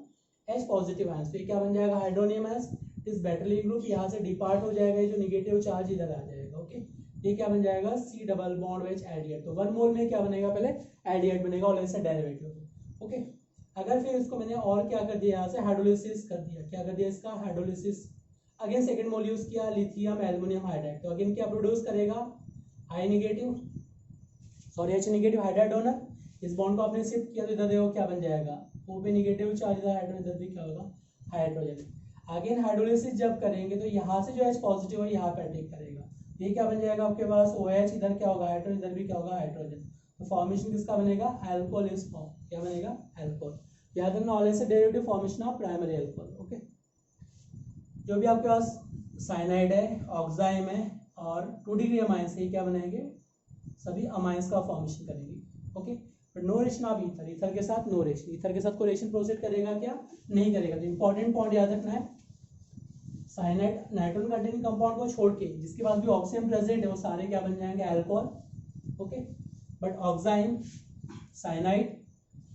H positive ions, तो ये क्या बन जाएगा, hydronium ions, इस battery group यहाँ से डिपार्ट हो जाएगा, जो नेगेटिव चार्ज इधर आ जाएगा। ओके, ये क्या बन जाएगा, C डबल बॉन्ड H एडिएट। तो 1 मोल में क्या बनेगा, पहले एडिएट बनेगा और इससे डेरिवेटिव। ओके, अगर फिर इसको मैंने और क्या कर दिया, यहाँ से हाइड्रोलिसिस कर दिया, क्या कर दिया इसका, हाइड्रोलिसिस, अगेन सेकंड मोल यूज किया लिथियम एल्युमिनियम हाइड्राइड, तो अगेन क्या प्रोड्यूस करेगा, I negative, sorry H negative hydride donor. इस बॉन्ड को आपने शिफ्ट किया तो इधर देखो क्या बन जाएगा, O पे नेगेटिव चार्ज, हाइड्रोजन, इधर भी क्या होगा, हाइड्रोजन। अगेन हाइड्रोलिसिस जब करेंगे तो यहाँ से जो H पॉजिटिव है यहाँ पे अटैक करेगा, ये क्या बन जाएगा आपके पास, OH, इधर क्या होगा हाइड्रोजन, इधर भी क्या होगा हाइड्रोजन। तो फॉर्मेशन किसका बनेगा, अल्कोहल इज फॉर्म, क्या बनेगा, अल्कोहल। याद रखना ऑल ऐसे derivative formation of primary alcohol. Okay, जो भी आपके पास साइनाइड है, ऑक्साइम है और 2 डिग्री अमाइंस, ये क्या बनाएंगे, सभी अमाइंस का फॉर्मेशन करेंगे। Okay, but no reaction of ether, ether के साथ नो रिएक्शन, ईथर के साथ कोई रिएक्शन प्रोसीड करेगा क्या, नहीं करेगा। तो इंपॉर्टेंट पॉइंट याद रखना है, साइनाइड नाइट्रोजन कंटेनिंग कंपाउंड को छोड़ के जिसके पास भी ऑक्सीजन प्रेजेंट है वो सारे क्या बन जाएंगे, alcohol. Okay, but oxime, cyanide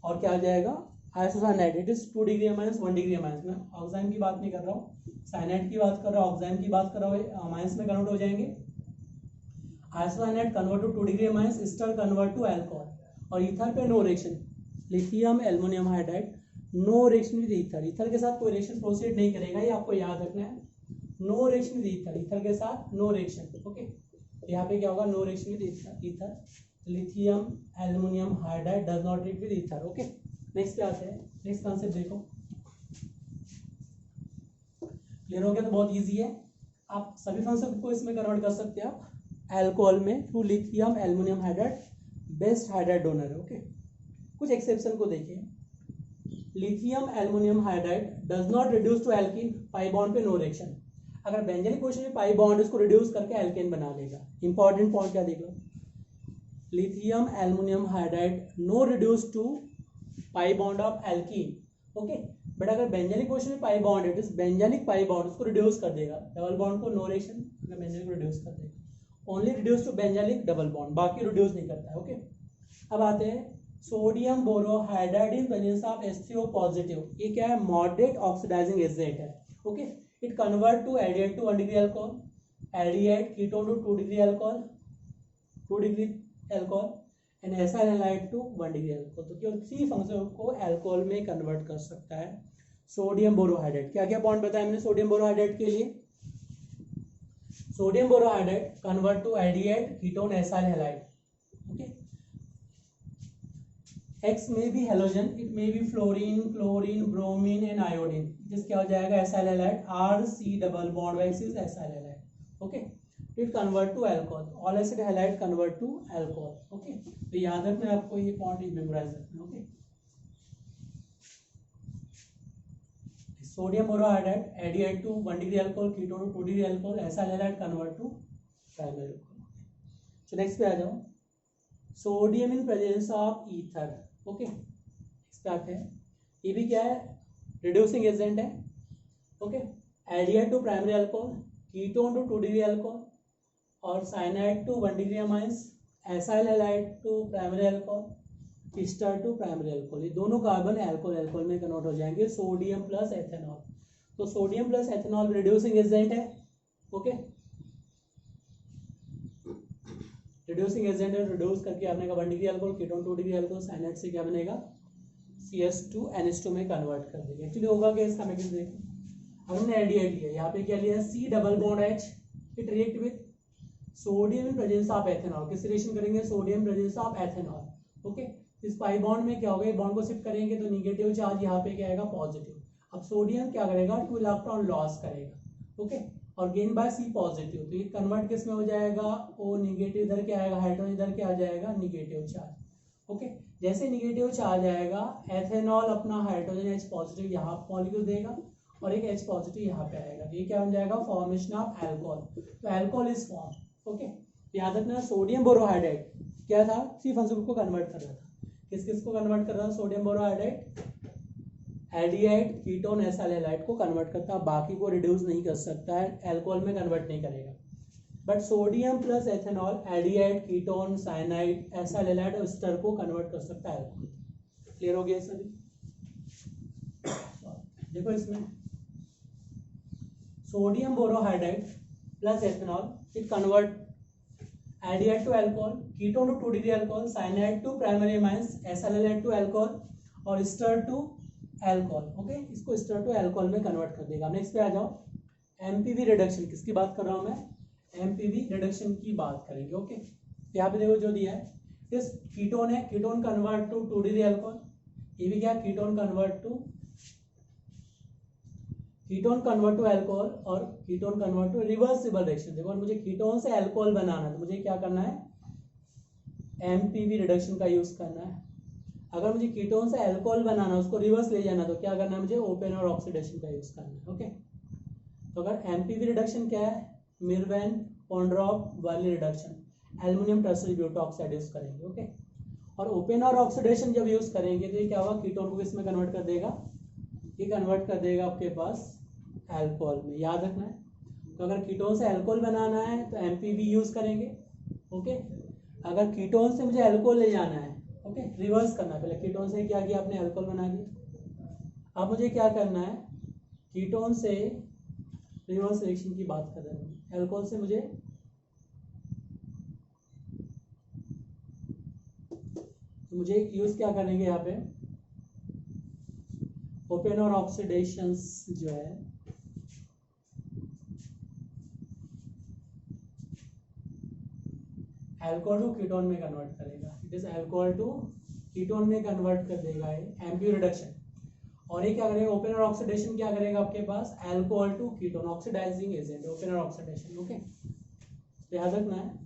और क्या आ जाएगा, isocyanide, it is 2 degree amines 1 degree amines. मैं ऑक्साइम की बात नहीं कर रहा हूँ, साइनाइड की बात कर रहा हूँ, ऑक्साइम की बात कर रहा हूँ, अमाइंस में कन्वर्ट हो जाएंगे। Isocyanide convert to 2 degree amines, ester convert to alcohol. और ईथर पे no reaction, lithium aluminium hydride no reaction with ether, ether के साथ कोई रिएक्शन प्रोसीड नहीं करेगा, ये आपको याद रखना है। No reaction with ether, ether के साथ नो रिएक्शन। ओके, यहाँ पे क्या होगा, no reaction with ether, lithium aluminium hydride does not react with ether. Okay, next पे आते हैं, नेक्स्ट कॉन्सेप्ट देखो, क्लियर हो गया, तो बहुत इजी है, आप सभी फंक्शन को इसमें कन्वर्ट कर सकते हैं आप अल्कोहल में through lithium aluminium hydride, best hydride donor है। ओके, कुछ एक्सेप्शन को देखिए, lithium aluminium hydride does not reduce to alkene, pi bond पे नो रिएक्शन। अगर बेंजलिक क्वेश्चन में पाई बॉन्ड इसको रिड्यूस करके एल्केन बना लेगा। इंपॉर्टेंट पॉइंट क्या देख लो, lithium aluminium hydride no reduce to pi bond of alkene, okay. But अगर बेंजलिक क्वेश्चन में पाई बॉन्ड है, बेंजलिक पाई बॉन्ड उसको रिड्यूस कर देगा, डबल बॉन्ड को नो रिएक्शन, अगर बेंजलिक को रिड्यूस कर देगा, only reduce to benzylic double bond, बाकी रिड्यूस नहीं करता है, ओके। अब आते हैं sodium borohydride in presence of H3O positive, ये क्या है, मॉडरेट ऑक्सीडाइजिंग एजेंट है, okay. It convert to aldehyde to 1 degree alcohol, aldehyde ketone to 2 degree alcohol, 2 degree alcohol and acyl halide to 1 degree alcohol. तो केवल 3 function को alcohol में convert कर सकता है सोडियम बोरोहाइड्राइड। क्या क्या बॉन्ड बताया मैंने सोडियम बोरोहाइड्राइड के लिए, sodium borohydride convert to aldehyde ketone acyl halide, okay. X में भी हेलोजन, इट में भी fluorine, chlorine, bromine and iodine, जिस क्या हो जाएगा acyl halide, RC double bond vice is acyl halide, okay. It convert to alcohol, all acid halide convert to alcohol, okay. तो याद रखना है आपको, ये पॉइंट मेमोराइज रखना, okay. Sodium borohydride aldehyde to 1 degree alcohol, ketone to 2 degree alcohol, acyl halide convert to primary alcohol. So next पे आ जाओ, sodium in presence of ether, okay. इस पे आते हैं, ये भी क्या है, रिड्यूसिंग एजेंट है, okay. Aldehyde to primary alcohol, ketone to 2 degree alcohol और cyanide to 1 degree amines, acyl halide to primary alcohol, ester to primary alcohol, ये दोनों कार्बन अल्कोहल अल्कोहल में कन्वर्ट हो जाएंगे, सोडियम प्लस एथेनॉल। तो sodium plus ethanol reducing agent है, okay. Reducing agent है, reduce करके आपने का 1 degree alcohol, ketone 2 degree alcohol, cyanide से क्या बनेगा, CS2NH2 में कन्वर्ट कर देगा। एक्चुअली होगा क्या, इसका मैकेनिज्म देखो, हमने एल्डिहाइड लिया, यहाँ पे क्या लिया, C double bond H, it react with sodium in presence of ethanol, किस रिएक्शन करेंगे, sodium presence of ethanol, okay. इस पाई बॉन्ड में क्या होगा, बॉन्ड को शिफ्ट करेंगे तो निगेटिव चार्ज यहाँ पे क्या आएगा, पॉजिटिव। अब सोडियम क्या करेगा, 2 इलेक्ट्रॉन लॉस करेगा, ओके, और गेन बाय C पॉजिटिव, तो ये कन्वर्ट किस में हो जाएगा, O निगेटिव, इधर क्या आएगा, हाइड्रोजन इधर क्या आ जाएगा, निगेटिव चार्ज, ओके। जैसे निगेटिव चार्ज आएगा, एथेनॉल अपना हाइड्रोजन H पॉजिटिव यहाँ मॉलिक्यूल देगा और एक H पॉजिटिव यहाँ पे आएगा, ये क्या बन जाएगा, फॉर्मेशन ऑफ अल्कोहल, तो अल्कोहल इज फॉर्म, ओके। याद रखना सोडियम बोरोहाइड्राइड क्या था, 3 फंक्शन को कन्वर्ट कर रहा था, किस किस को कन्वर्ट कर रहा था, sodium borohydride, aldehyde, ketone, acyl halide को कन्वर्ट करता है, बाकी को रिड्यूस नहीं कर सकता है, अल्कोहल में कन्वर्ट नहीं करेगा। But sodium plus ethanol aldehyde, ketone, cyanide, acyl halide और एस्टर को कन्वर्ट कर सकता है अल्कोहल। क्लियर हो गया सभी? देखो इसमें sodium borohydride plus ethanol, it convert aldehyde to alcohol, ketone to 2 degree alcohol, cyanide to primary amines, acyl halide to alcohol और एस्टर टू अल्कोहल, ओके। इसको एस्टर टू अल्कोहल में कन्वर्ट कर देगा। नेक्स्ट पे आ जाओ, एमपीवी रिडक्शन, किसकी बात कर रहा हूँ मैं, एमपीवी रिडक्शन की बात करेंगे, ओके। यहाँ पे देखो जो दिया है, इस कीटोन है, ketone convert to 2 degree alcohol, ये भी क्या, कीटोन कन्वर्ट टू अल्कोहल और ketone convert to reversible reaction. देखो मुझे कीटोन से अल्कोहल बनाना है तो मुझे क्या करना है, एमपीवी रिडक्शन का यूज करना है। अगर मुझे कीटोन से अल्कोहल बनाना है, उसको रिवर्स ले जाना, तो क्या करना है, मुझे ओपन और ऑक्सीडेशन का यूज करना है, ओके। तो अगर एमपीवी रिडक्शन क्या है, मिरवैन पॉन्ड्रॉप वाली reduction, aluminium tertiary buta oxide use करेंगे, ओके। और ओपन और ऑक्सीडेशन जब यूज करेंगे तो ये क्या होगा, कीटोन को किसमें कन्वर्ट कर देगा, ये कन्वर्ट कर देगा आपके पास अल्कोहल में, याद रखना है। तो अगर कीटोन से अल्कोहल बनाना है तो एमपीवी यूज करेंगे, ओके। अगर कीटोन से मुझे अल्कोहल ले जाना है, ओके, रिवर्स करना है, पहले कीटोन से क्या किया आपने, अल्कोहल बना दिया। अब मुझे क्या करना है, कीटोन से रिवर्स रिएक्शन की बात कर रहे हैं, अल्कोहल से मुझे यूज क्या करेंगे यहाँ पे, ओपन और ऑक्सीडेशन जो है अल्कोहल टू कीटोन में कन्वर्ट करेगा, it is alcohol to ketone में कन्वर्ट कर देगा ये एमपीवी रिडक्शन। और ये क्या करेगा, ओपन और ऑक्सीडेशन क्या करेगा आपके पास, alcohol to ketone, oxidizing agent, open और ऑक्सीडेशन, ओके। तो याद रखना है,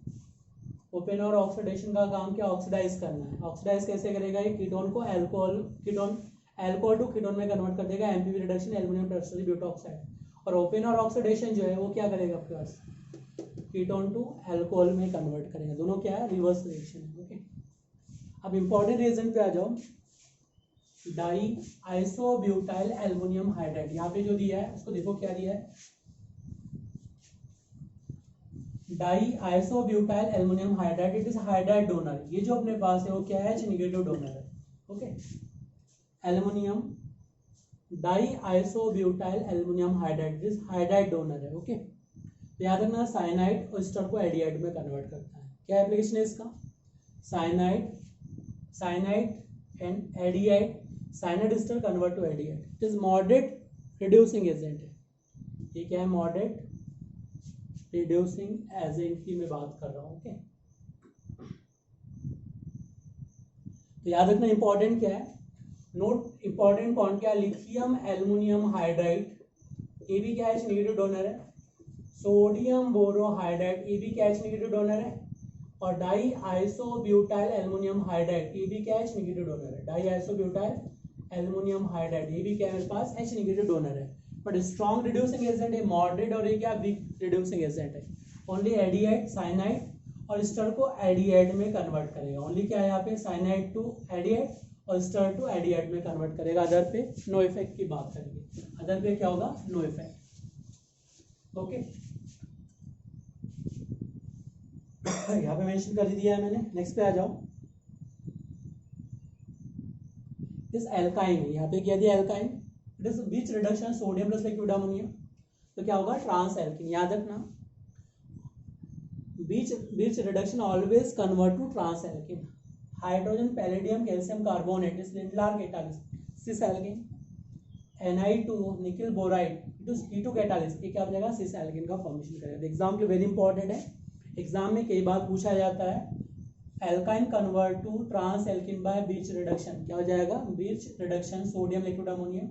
ओपन और ऑक्सीडेशन का काम क्या, ऑक्सीडाइज करना है। ऑक्सीडाइज कैसे करेगा, ये कीटोन को alcohol, ketone alcohol to ketone में कन्वर्ट कर देगा, MPV reduction aluminium peroxide butoxide. और ओपन और ऑक्सीडेशन जो है वो क्या करेगा आपके पास, कीटोन टू अल्कोहल में कन्वर्ट करेगा। दोनों क्या है, रिवर्स रिएक्शन है। ओके, अब इंपॉर्टेंट रीजन पे आ जाओ, डाई आइसोब्यूटाइल एल्युमिनियम हाइड्राइड। यहाँ पे जो दिया है उसको देखो क्या दिया है, die isobutyl aluminium hydride, it is hydride donor. ये जो अपने पास है वो क्या है, एच नेगेटिव डोनर है। Okay, aluminium die isobutyl aluminium hydride is hydride donor है। ओके, तो याद रखना साइनाइड और एस्टर को एडियाइड में कन्वर्ट करता है। क्या एप्लीकेशन है इसका, cyanide and aldehyde, cyanide ester convert to aldehyde. It is moderate reducing agent है। ये क्या है, मॉडरेट रिड्यूसिंग एजेंट की मैं बात कर रहा हूँ। ओके, तो याद रखना इंपॉर्टेंट क्या है, नोट इंपॉर्टेंट पॉइंट क्या है, लिथियम एल्युमिनियम हाइड्राइड, ये भी क्या है, नेगेटिव डोनर है। सोडियम बोरोहाइड्राइड, ये भी क्या है, नेगेटिव डोनर है। और डाई आइसोब्यूटाइल एल्युमिनियम हाइड्राइड, ये भी क्या है, नेगेटिव डोनर है। डाई आइसोब्यूटाइल एल्युमिनियम हाइड्राइड, ये भी क्या है मेरे पास, एच नेगेटिव डोनर है। बट स्ट्रॉन्ग रिड्यूसिंग एजेंट है, मॉडरेट और ये क्या वीक रिड्यूसिंग एजेंट है। ओनली एडियाइड, साइनाइड और एस्टर को एडियाइड में कन्वर्ट करेगा। ओनली क्या है यहाँ पे, साइनाइड टू एडियाइड और एस्टर टू एडियाइड में कन्वर्ट करेगा। अदर पे नो इफेक्ट की बात करेंगे, अदर पे क्या होगा, नो इफेक्ट। ओके, यहाँ पे मेंशन कर दिया है मैंने। नेक्स्ट पे आ जाओ, इस एल्काइन है, यहाँ पे क्या दिया, alkyne, it is birch reduction sodium plus liquid ammonia, तो क्या होगा, ट्रांस एल्किन। याद रखना birch reduction always convert to trans alkene. Hydrogen palladium calcium carbonate is Lindlar catalyst cis alkene. Na2 nickel boride it is P2 catalyst, ये क्या हो जाएगा, cis alkene का फॉर्मेशन करेगा। एग्जाम के वेरी इंपॉर्टेंट है, एग्जाम में कई बार पूछा जाता है, alkyne convert to trans alkene bye beach reduction, क्या हो जाएगा, birch reduction sodium liquid ammonium.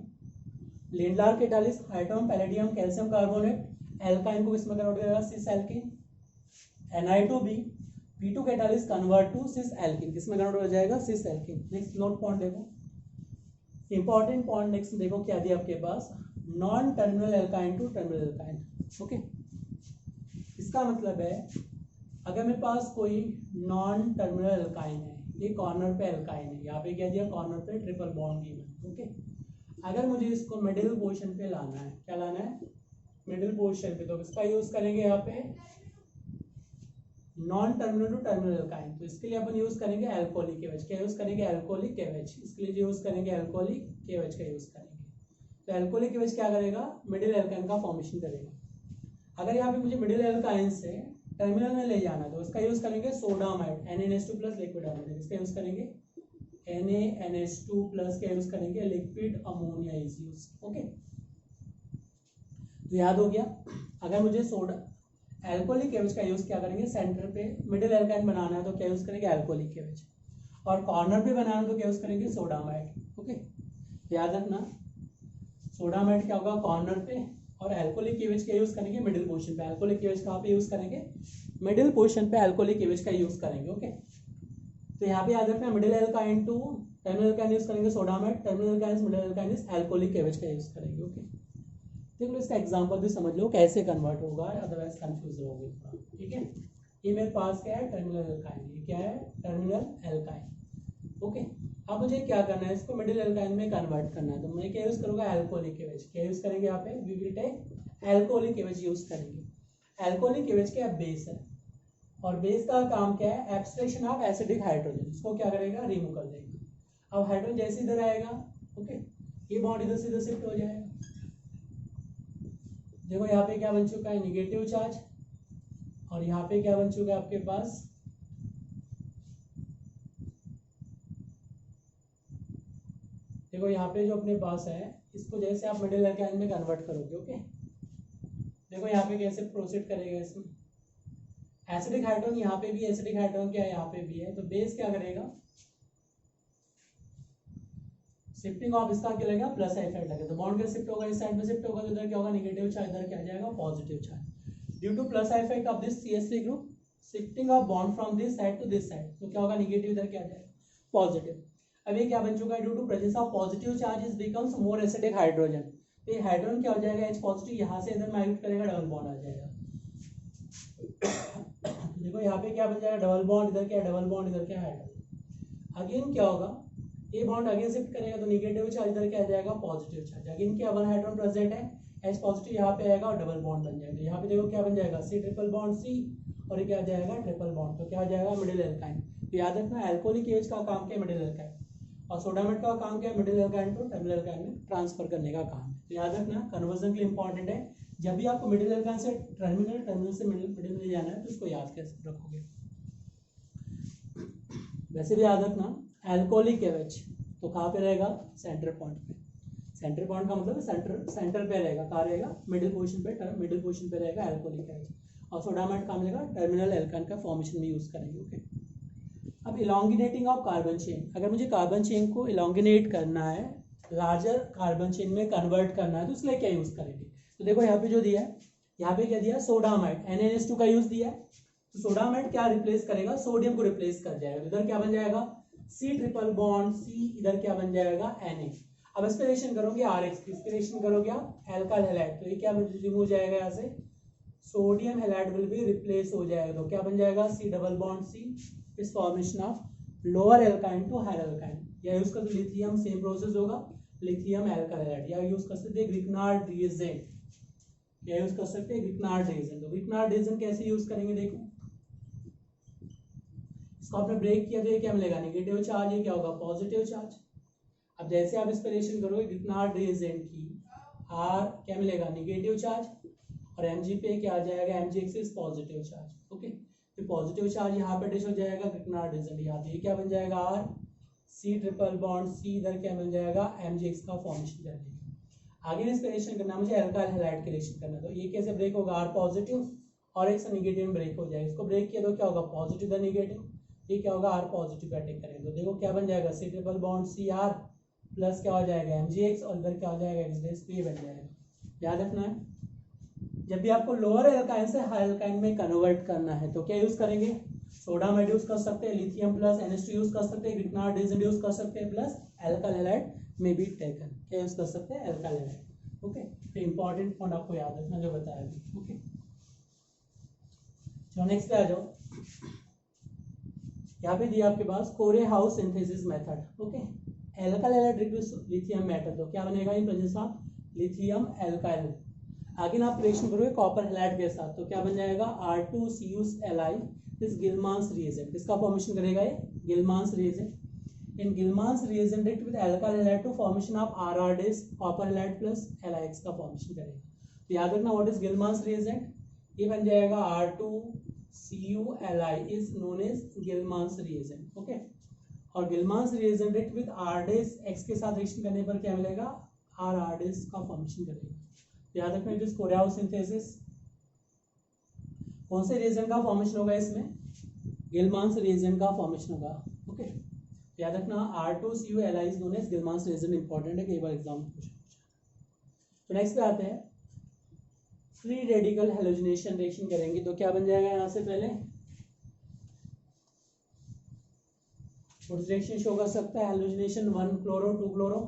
Lindlar catalyst hydrogen palladium calcium carbonate, alkyne को किसमें कन्वर्ट करेगा, cis alkene. Na2B P2 catalyst convert to cis alkene, किसमें कन्वर्ट हो जाएगा, cis alkene. Next note point देखो, इंपॉर्टेंट पॉइंट नेक्स्ट देखो क्या दिया आपके पास, non terminal alkyne to terminal alkyne. Okay, इसका मतलब है अगर मेरे पास कोई नॉन टर्मिनल एल्काइन है, ये कॉर्नर पे एल्काइन है, यहाँ पे क्या दिया, कॉर्नर पे ट्रिपल बॉन्ड गिवन। ओके, अगर मुझे इसको मिडिल पोजीशन पे लाना है, क्या लाना है, मिडिल पोजीशन पे, तो इसका यूज करेंगे यहाँ पे non terminal to terminal alkyne, तो इसके लिए अपन यूज करेंगे अल्कोहलिक KH। क्या यूज करेंगे, अल्कोहलिक KH। इसके लिए यूज करेंगे अल्कोहलिक KH का यूज करेंगे। तो अल्कोहलिक KH क्या करेगा, मिडिल एल्काइन का फॉर्मेशन करेगा। अगर यहाँ पे मुझे मिडिल एल्काइन से टर्मिनल में ले जाना, तो इसका यूज करेंगे sodamide NaNH2 plus liquid ammonia. इसका यूज करेंगे NaNH2 प्लस का यूज करेंगे liquid ammonia is use. Okay, तो याद हो गया, अगर मुझे सोडा अल्कोहलिक KH का यूज क्या करेंगे, सेंटर पे मिडिल एल्काइन बनाना है तो क्या यूज करेंगे, अल्कोहलिक KH। और कॉर्नर पे बनाना है तो क्या यूज करेंगे, सोडामाइड। ओके, याद रखना सोडामाइड क्या होगा, कॉर्नर पे, और अल्कोहलिक KH का यूज करेंगे मिडिल पोजीशन पे। अल्कोहलिक KH कहाँ पे यूज करेंगे, मिडिल पोजीशन पे अल्कोहलिक KH का यूज करेंगे। ओके, तो यहाँ पे याद रखना middle alkyne to terminal alkyne use करेंगे sodamide, terminal alkyne middle alkyne alcoholic KH का यूज करेंगे। ओके, देख लो इसका एग्जांपल भी समझ लो कैसे कन्वर्ट होगा, अदरवाइज कंफ्यूज रहोगे थोड़ा। ठीक है, ये मेरे पास क्या है, टर्मिनल एल्काइन, ये क्या है, टर्मिनल एल्काइन। ओके, अब मुझे क्या करना है, इसको मिडिल एल्काइन में कन्वर्ट करना है, तो मैं क्या यूज करूंगा, अल्कोहलिक KH। क्या यूज करेंगे यहाँ पे, we will take alcoholic KH use करेंगे। अल्कोहलिक KH क्या बेस है, और बेस का काम क्या है, एब्स्ट्रैक्शन ऑफ एसिडिक हाइड्रोजन, इसको क्या करेगा, रिमूव कर देगा। अब हाइड्रोजन जैसे इधर आएगा, ओके, ये बॉन्ड इधर से इधर शिफ्ट हो जाएगा। देखो यहाँ पे क्या बन चुका है, निगेटिव चार्ज, और यहाँ पे क्या बन चुका है आपके पास, देखो यहाँ पे जो अपने पास है, इसको जैसे आप मिडिल एल्काइन में कन्वर्ट करोगे। ओके, देखो यहाँ पे कैसे प्रोसीड करेगा, इसमें एसिडिक हाइड्रोजन, यहाँ पे भी एसिडिक हाइड्रोजन क्या है, यहाँ पे भी है, तो बेस क्या करेगा, शिफ्टिंग ऑफ इसका क्या लगेगा, प्लस इफेक्ट लगेगा, तो बॉन्ड का शिफ्ट होगा, इस साइड में शिफ्ट होगा, तो इधर क्या होगा, नेगेटिव चार्ज, इधर क्या आ जाएगा, positive charge. Due to plus effect of this CH3 group, shifting of bond from this side to this side, तो क्या होगा, नेगेटिव इधर क्या आ जाएगा, पॉजिटिव। अब ये क्या बन चुका है, due to presence of positive charges becomes more acidic hydrogen. तो ये हाइड्रोजन क्या हो जाएगा, H पॉजिटिव, यहाँ से इधर माइग्रेट करेगा, डबल बॉन्ड आ जाएगा। देखो यहाँ पे क्या बन जाएगा, डबल बॉन्ड, इधर क्या डबल बॉन्ड, इधर क्या हाइड्रोजन। अगेन क्या होगा, ये बॉन्ड अगेन शिफ्ट करेगा तो निगेटिव चार्ज इधर क्या आ जाएगा, पॉजिटिव चार्ज। अगेन क्या वन हाइड्रोजन प्रेजेंट है, H पॉजिटिव यहाँ पे आएगा और डबल बॉन्ड बन जाएगा। यहाँ पे देखो क्या बन जाएगा, C ट्रिपल बॉन्ड C, और ये क्या आ जाएगा, ट्रिपल बॉन्ड। तो क्या आ जाएगा, मिडिल एल्काइन। तो याद रखना एल्कोहलिक एज का काम क्या है, मिडिल एल्काइन, और सोडामेट का काम क्या है, middle alkyne to terminal alkyne में ट्रांसफर करने का काम है। तो याद रखना कन्वर्जन के लिए इंपॉर्टेंट है, जब भी आपको मिडिल एल्काइन से टर्मिनल, टर्मिनल से मिडिल में जाना है तो उसको याद कैसे रखोगे। वैसे भी याद रखना एल्कोहलिक एच तो कहाँ पे रहेगा, सेंटर पॉइंट पे। सेंटर पॉइंट का मतलब सेंटर पे रहेगा, कहाँ रहेगा, मिडिल पोजीशन पे, मिडिल पोजीशन पे रहेगा एल्कोहलिक एच। और सोडामेट काम रहेगा टर्मिनल एल्काइन का फॉर्मेशन में यूज करेंगे। ओके, अब इलोंगिनेटिंग ऑफ कार्बन चेन, अगर मुझे कार्बन चेन को इलोंगिनेट करना है, लार्जर कार्बन चेन में कन्वर्ट करना है, तो इसलिए क्या यूज करेंगे। तो देखो यहाँ पे जो दिया है, यहाँ पे क्या दिया, सोडामाइड NaNH2 का यूज दिया है। तो सोडामाइड क्या रिप्लेस करेगा, सोडियम को रिप्लेस कर जाएगा। इधर क्या बन जाएगा, C ट्रिपल बॉन्ड C, इधर क्या बन जाएगा, Na। अब एस्पिरेशन करोगे RH की, एस्पिरेशन करोगे आप एल्काइल हैलाइड, तो ये क्या रिमूव हो जाएगा यहाँ से, सोडियम हैलाइड विल भी रिप्लेस हो जाएगा। तो क्या बन जाएगा, C डबल बॉन्ड C, इस formation of lower alkyne to higher alkyne. या यूज कर सकते लिथियम, सेम प्रोसेस होगा, लिथियम एल्काइल हैलाइड। या यूज कर सकते हैं ग्रिग्नार्ड रिएजेंट, या यूज कर सकते हैं ग्रिग्नार्ड रिएजेंट। तो ग्रिग्नार्ड रिएजेंट कैसे यूज करेंगे, देखो इसको आपने ब्रेक किया तो ये क्या मिलेगा, नेगेटिव चार्ज, ये क्या होगा, पॉजिटिव चार्ज। अब जैसे आप इंस्पिरेशन करोगे ग्रिग्नार्ड रिएजेंट की, R क्या मिलेगा, नेगेटिव चार्ज, और Mg पे क्या आ जाएगा, Mgx पॉजिटिव चार्ज। ओके, तो पॉजिटिव चार्ज यहाँ पे अटैच हो जाएगा ग्रिग्नार्ड रिएजेंट, यहाँ ये क्या बन जाएगा, R C triple bond C, इधर क्या बन जाएगा, Mgx का फॉर्मेशन कर देगा। आगे इंस्पिरेशन करना मुझे एल्काइल हैलाइड के रिएक्शन करना, तो ये कैसे ब्रेक होगा, R पॉजिटिव और एक नेगेटिव में ब्रेक हो जाएगा। इसको ब्रेक किया तो क्या होगा, पॉजिटिव द नेगेटिव, ये क्या होगा, R पॉजिटिव पे अटैक करेंगे। तो देखो क्या बन जाएगा, C triple bond Cr plus क्या हो जाएगा, Mgx, और इधर क्या हो जाएगा, X पे बन जाएगा। याद रखना है जब भी आपको लोअर एल्काइन से हाई एल्काइन में कन्वर्ट करना है तो क्या यूज करेंगे, सोडामाइड यूज कर सकते हैं, लिथियम प्लस NH2 यूज कर सकते हैं, ग्रिग्नार्ड रिएजेंट यूज कर सकते हैं, प्लस एल्काइल हैलाइड में भी टेकन, क्या यूज कर सकते हैं, एल्काइल हैलाइड। ओके, तो इंपॉर्टेंट पॉइंट आपको याद रखना जो बताया अभी। ओके, चलो नेक्स्ट पे आ जाओ। यहाँ पे दिया आपके पास Corey House synthesis method. Okay, alkyl halide reduce lithium metal, तो क्या बनेगा in presence of lithium alkyl. आगे आप रिएक्शन करोगे कॉपर हैलाइड के साथ, तो क्या बन जाएगा, R2CuSi, दिस गिलमांस रिएजेंट, किसका फॉर्मेशन करेगा, ये Gilman's reagent. In Gilman's reagent react with alkyl halide to formation of RR dash, copper halide plus LiX का फॉर्मेशन करेगा। तो याद रखना व्हाट इज गिलमांस रिएजेंट, ये बन जाएगा R2CuLi is known as Gilman's reagent. Okay, और Gilman's reagent react with R dash X के साथ रिएक्शन करने पर क्या मिलेगा, RR डिस का फॉर्मेशन करेगा। याद रखना it is Corey House synthesis. कौन से रिएजेंट का फॉर्मेशन होगा इसमें, गिलमांस रिएजेंट का फॉर्मेशन होगा। ओके, याद रखना R2CuLi is known as Gilman's reagent, important है, कई बार एग्जाम में पूछा। तो नेक्स्ट पे आते हैं, फ्री रेडिकल हैलोजिनेशन रिएक्शन करेंगे, तो क्या बन जाएगा, यहाँ से पहले रिएक्शन शो कर सकता है halogenation 1 chloro 2 chloro,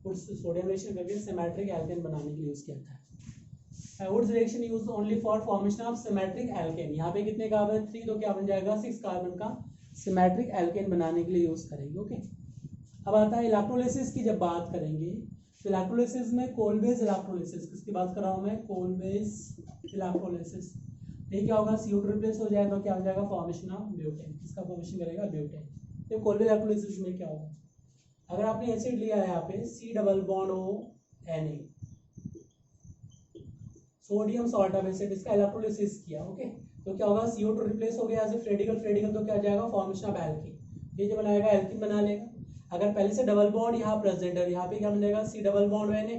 sodium reaction करके सिमेट्रिक एल्केन बनाने के लिए यूज किया था। Wurtz reaction used only for formation of symmetric alkane, यहाँ पे कितने कार्बन 3, तो क्या बन जाएगा 6 कार्बन का सिमेट्रिक एल्केन बनाने के लिए यूज करेंगे। ओके, अब आता है इलेक्ट्रोलिसिस की जब बात करेंगे, तो इलेक्ट्रोलिसिस में कोलबेज इलेक्ट्रोलिसिस, किसकी बात कर रहा हूँ मैं, कोलबेज इलेक्ट्रोलिसिस। ये क्या होगा, CO2 रिप्लेस हो जाए तो क्या हो जाएगा, फॉर्मेशन ऑफ ब्यूटेन, किसका फॉर्मेशन करेगा, ब्यूटेन। तो कोलबेज इलेक्ट्रोलिसिस में क्या होगा, अगर आपने एसिड लिया है यहाँ पे C double bond O Na, sodium salt of acid, इसका इलेक्ट्रोलिसिस किया। ओके, तो क्या होगा, CO2 रिप्लेस हो गया यहाँ से रेडिकल रेडिकल, तो क्या जाएगा, फॉर्मेशन ऑफ एल्कीन, ये जो बनाएगा एल्कीन बना लेगा। अगर पहले से डबल बॉन्ड यहाँ प्रेजेंट है, यहाँ पे क्या बन जाएगा, C डबल बॉन्ड Na,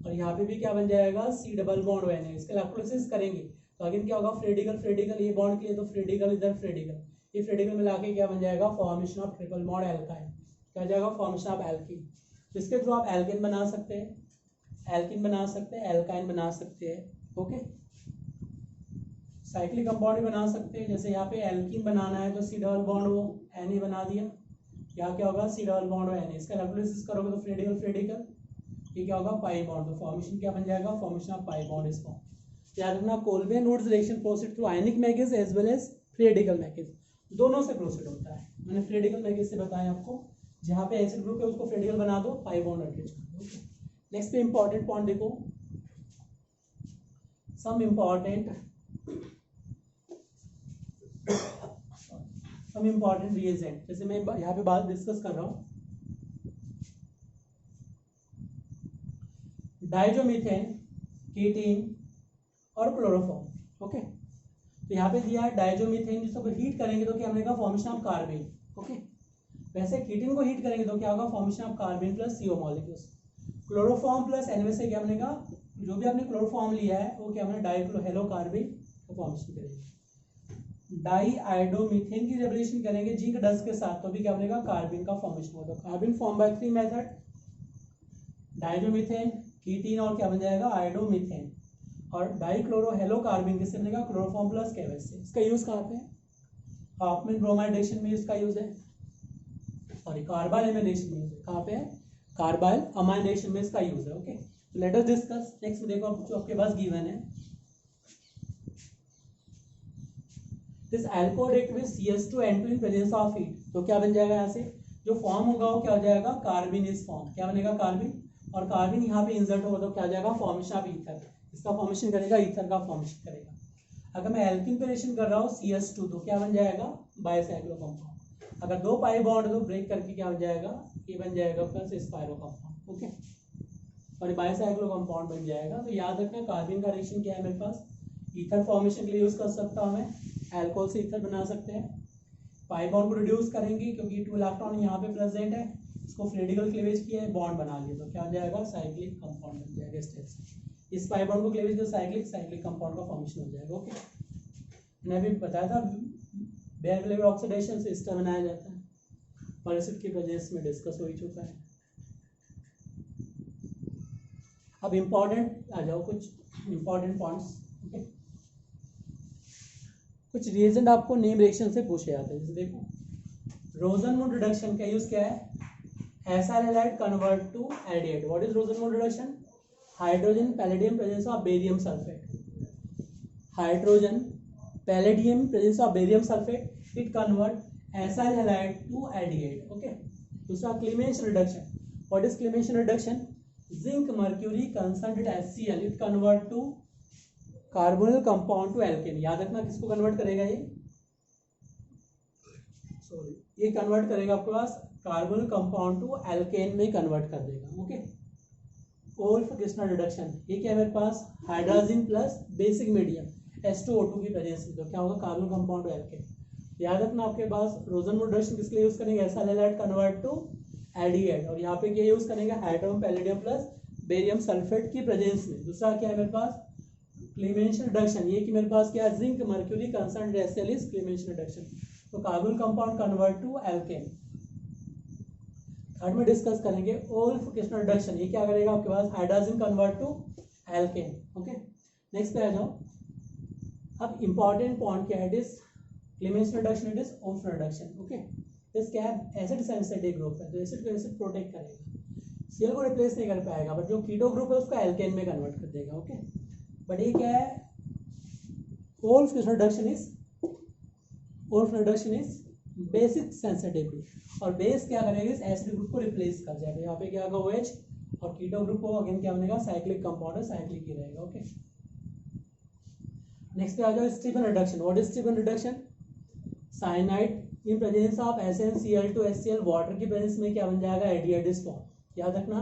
और यहाँ पे भी क्या बन जाएगा, C डबल बॉन्ड Na। इसका इलेक्ट्रोलिसिस करेंगे तो अगेन क्या होगा, फ्रेडिकल फ्रेडिकल, ये बॉन्ड के लिए तो फ्रेडिकल इधर फ्रेडिकल, ये फ्रेडिकल मिला के क्या बन जाएगा, formation of triple bond alkyne, क्या जाएगा, फॉर्मेशन ऑफ एल्कीन। तो इसके थ्रू आप एल्केन बना सकते हैं, एल्कीन बना सकते हैं, एल्काइन बना सकते हैं। ओके, साइक्लिक कंपाउंड भी बना सकते हैं, जैसे यहाँ पे एल्कीन बनाना है तो C डबल बॉन्ड वो Na बना दिया, यहाँ क्या होगा सी डबल बॉन्ड एन, इसका इलेक्ट्रोलिसिस करोगे तो फ्री रेडिकल फ्री रेडिकल, ये क्या होगा पाई बॉन्ड, तो फॉर्मेशन क्या बन जाएगा, formation of pi bond is form. याद रखना कोल्बेन वुड्स रिएक्शन प्रोसीड थ्रू आयनिक मैगेज as well as free radical मैगेज, दोनों से प्रोसीड होता है। मैंने फ्री रेडिकल मैगेज से बताया आपको, जहाँ पे एसिड ग्रुप है उसको फ्री रेडिकल बना दो, पाई बॉन्ड अटैच कर दो। नेक्स्ट पे इंपॉर्टेंट पॉइंट देखो, सम इम्पॉर्टेंट रिएजेंट, जैसे मैं यहाँ पे बात डिस्कस कर रहा हूँ, डाइजोमीथेन, कीटीन और क्लोरोफॉर्म। ओके, तो यहाँ पे दिया है डाइजोमीथेन, जिसको हीट करेंगे तो क्या बनेगा, फॉर्मेशन ऑफ कार्बेन। ओके, वैसे कीटीन को हीट करेंगे तो क्या होगा, formation of carbon plus CO molecules. Chloroform plus NH से क्या बनेगा, जो भी आपने क्लोरोफॉर्म लिया है वो क्या बनेगा, डाइक्लोहेलोकार्बन का फॉर्मेशन करेगा। डाई आयोडोमीथेन की रिलेशन करेंगे जिंक डस्ट के साथ, तो भी क्या बनेगा, कार्बन का फॉर्मेशन होगा। कार्बन फॉर्म बाय 3 मेथड, डाइजोमीथेन, कीटीन और क्या बन जाएगा, आयोडोमीथेन। और डाइक्लोरोहेलोकार्बन किससे बनेगा, क्लोरोफॉर्म प्लस KOH से। इसका यूज कहाँ पे है, हाफमैन ब्रोमाइड रिएक्शन में इसका यूज है, सॉरी कार्बाइल अमाइन रिएक्शन में यूज है। कहाँ पे है, कार्बाइल अमाइन रिएक्शन में इसका यूज है। Okay, let us discuss. Next देखो जो आपके पास गिवन है, this alcohol react with CS2N2 in presence of heat, तो क्या बन जाएगा, यहाँ से जो फॉर्म होगा वो क्या हो जाएगा, कार्बन इज फॉर्म, क्या बनेगा, कार्बन। और कार्बन यहाँ पे इंसर्ट होगा तो क्या हो जाएगा, फॉर्मेशन ऑफ ईथर, इसका फॉर्मेशन करेगा, ईथर का फॉर्मेशन करेगा। अगर मैं एल्किन पे रिएक्शन कर रहा हूँ CS2, तो क्या बन जाएगा, बाइसाइक्लो कंपाउंड। अगर 2 पाई बॉन्ड तो ब्रेक करके क्या बन जाएगा, ये बन जाएगा प्लस स्पाइरो कंपाउंड। ओके, और बाइसाइक्लो कंपाउंड बन जाएगा। तो याद रखना कार्बन का रिएक्शन क्या है मेरे पास, ईथर फॉर्मेशन के लिए यूज कर सकता हूँ मैं, अल्कोहल से ईथर बना सकते हैं। पाई बॉन्ड को रिड्यूस करेंगे क्योंकि 2 इलेक्ट्रॉन यहाँ पे प्रेजेंट है, इसको फ्री रेडिकल क्लीवेज किया है, बॉन्ड बना लिया, तो क्या हो जाएगा, साइक्लिक कंपाउंड बन जाएगा इस टाइप से। इस पाई बॉन्ड को क्लीवेज कर साइक्लिक कंपाउंड का फॉर्मेशन हो जाएगा। ओके, मैंने अभी बताया था बेयर क्लीवेज ऑक्सीडेशन से इस्टर बनाया जाता है, और एसिड की प्रेजेंस में डिस्कस हो ही चुका है। अब इम्पोर्टेंट आ जाओ, कुछ इम्पोर्टेंट पॉइंट्स। ओके, कुछ रिएजेंट आपको नेम रिएक्शन से पूछे जाते हैं, जैसे देखो रोजनमूड रिडक्शन का यूज क्या है, acyl halide convert to aldehyde. What is Rosenmund reduction, hydrogen palladium presence of barium sulphate, hydrogen palladium presence of barium sulphate, it convert acyl halide to aldehyde. Okay, दूसरा Clemmensen reduction, what is Clemmensen reduction, zinc mercury concentrate HCl, it convert to carbonyl compound to alkane. याद रखना किसको convert करेगा, ये convert करेगा आपके पास carbonyl compound to alkane में कन्वर्ट कर देगा। ओके, ओल्फ किस्ना रिडक्शन, ये क्या है मेरे पास, hydrogen plus basic medium H2O2 की प्रेजेंस में, तो क्या होगा, कार्बन कंपाउंड टू एल्केन। याद रखना आपके पास रोजनमूड रिडक्शन किसके लिए यूज करेंगे, एसाइल हैलाइड कन्वर्ट टू एडिएट, और यहाँ पे क्या यूज करेंगे, hydrogen palladium plus barium sulphate की प्रेजेंस में। दूसरा क्या है मेरे पास, क्लीमेंस रिडक्शन, ये कि मेरे पास क्या है, zinc mercury concentrate HCl is Clemmensen reduction, तो carbon compound convert to alkane. Third में डिस्कस करेंगे ओल्फ किस्ना रिडक्शन, ये क्या करेगा आपके पास, hydrogen convert to alkane. Okay, next पे आ जाओ। अब इंपॉर्टेंट पॉइंट क्या है, it is Clemmensen reduction, it is Wolff reduction. Okay, this क्या है, एसिड सेंसिटिव ग्रुप है, तो एसिड को एसिड प्रोटेक्ट करेगा, Cl को रिप्लेस नहीं कर पाएगा, बट जो कीटो ग्रुप है उसको एल्केन में कन्वर्ट कर देगा। ओके, बट ये क्या है, Wolff reduction is basic sensitive group, और बेस क्या करेगा, इस एसिड ग्रुप को रिप्लेस कर जाएगा। यहाँ पे क्या होगा OH, और कीटो ग्रुप को अगेन क्या बनेगा, साइक्लिक कंपाउंड है, साइक्लिक ही रहेगा। ओके, नेक्स्ट पे आ जाओ Stephen reduction. What is Stephen reduction, cyanide in presence of SnCl2HCl, water की प्रेजेंस में क्या बन जाएगा, एडिएट इज फॉर्म। याद रखना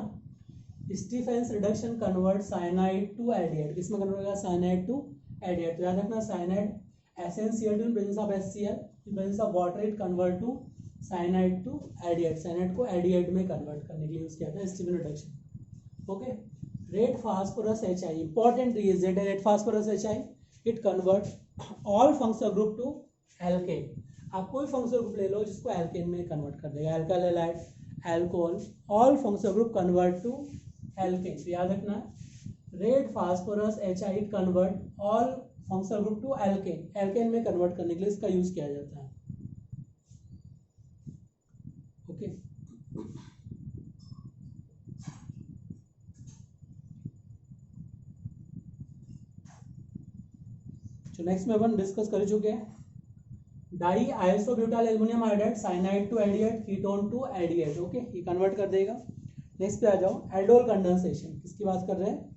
Stephen's reduction convert cyanide to aldehyde, किसमें कन्वर्ट होगा, साइनाइड टू एडिएट। तो याद रखना cyanide SnCl2 in presence of HCl, in presence of water it convert to cyanide to aldehyde, cyanide को एडिएट में कन्वर्ट करने के लिए यूज किया था Stephen reduction. Okay, red phosphorus HI, important reagent है red phosphorus HI, it convert all functional group to alkane. आप कोई फंक्शनल ग्रुप ले लो जिसको एल्केन में कन्वर्ट कर देगा, alkyl halide, alcohol, all functional group convert to alkane. तो याद रखना red phosphorus HI, it convert all functional group to alkane, alkane में कन्वर्ट करने के लिए इसका यूज किया जाता है। ओके, तो नेक्स्ट में अपन डिस्कस कर चुके हैं di isobutyl aluminium iodide cyanide to aldehyde ketone to aldehyde. Okay, ये कन्वर्ट कर देगा। नेक्स्ट पे आ जाओ, एल्डोल कंडेंसेशन, किसकी बात कर रहे हैं?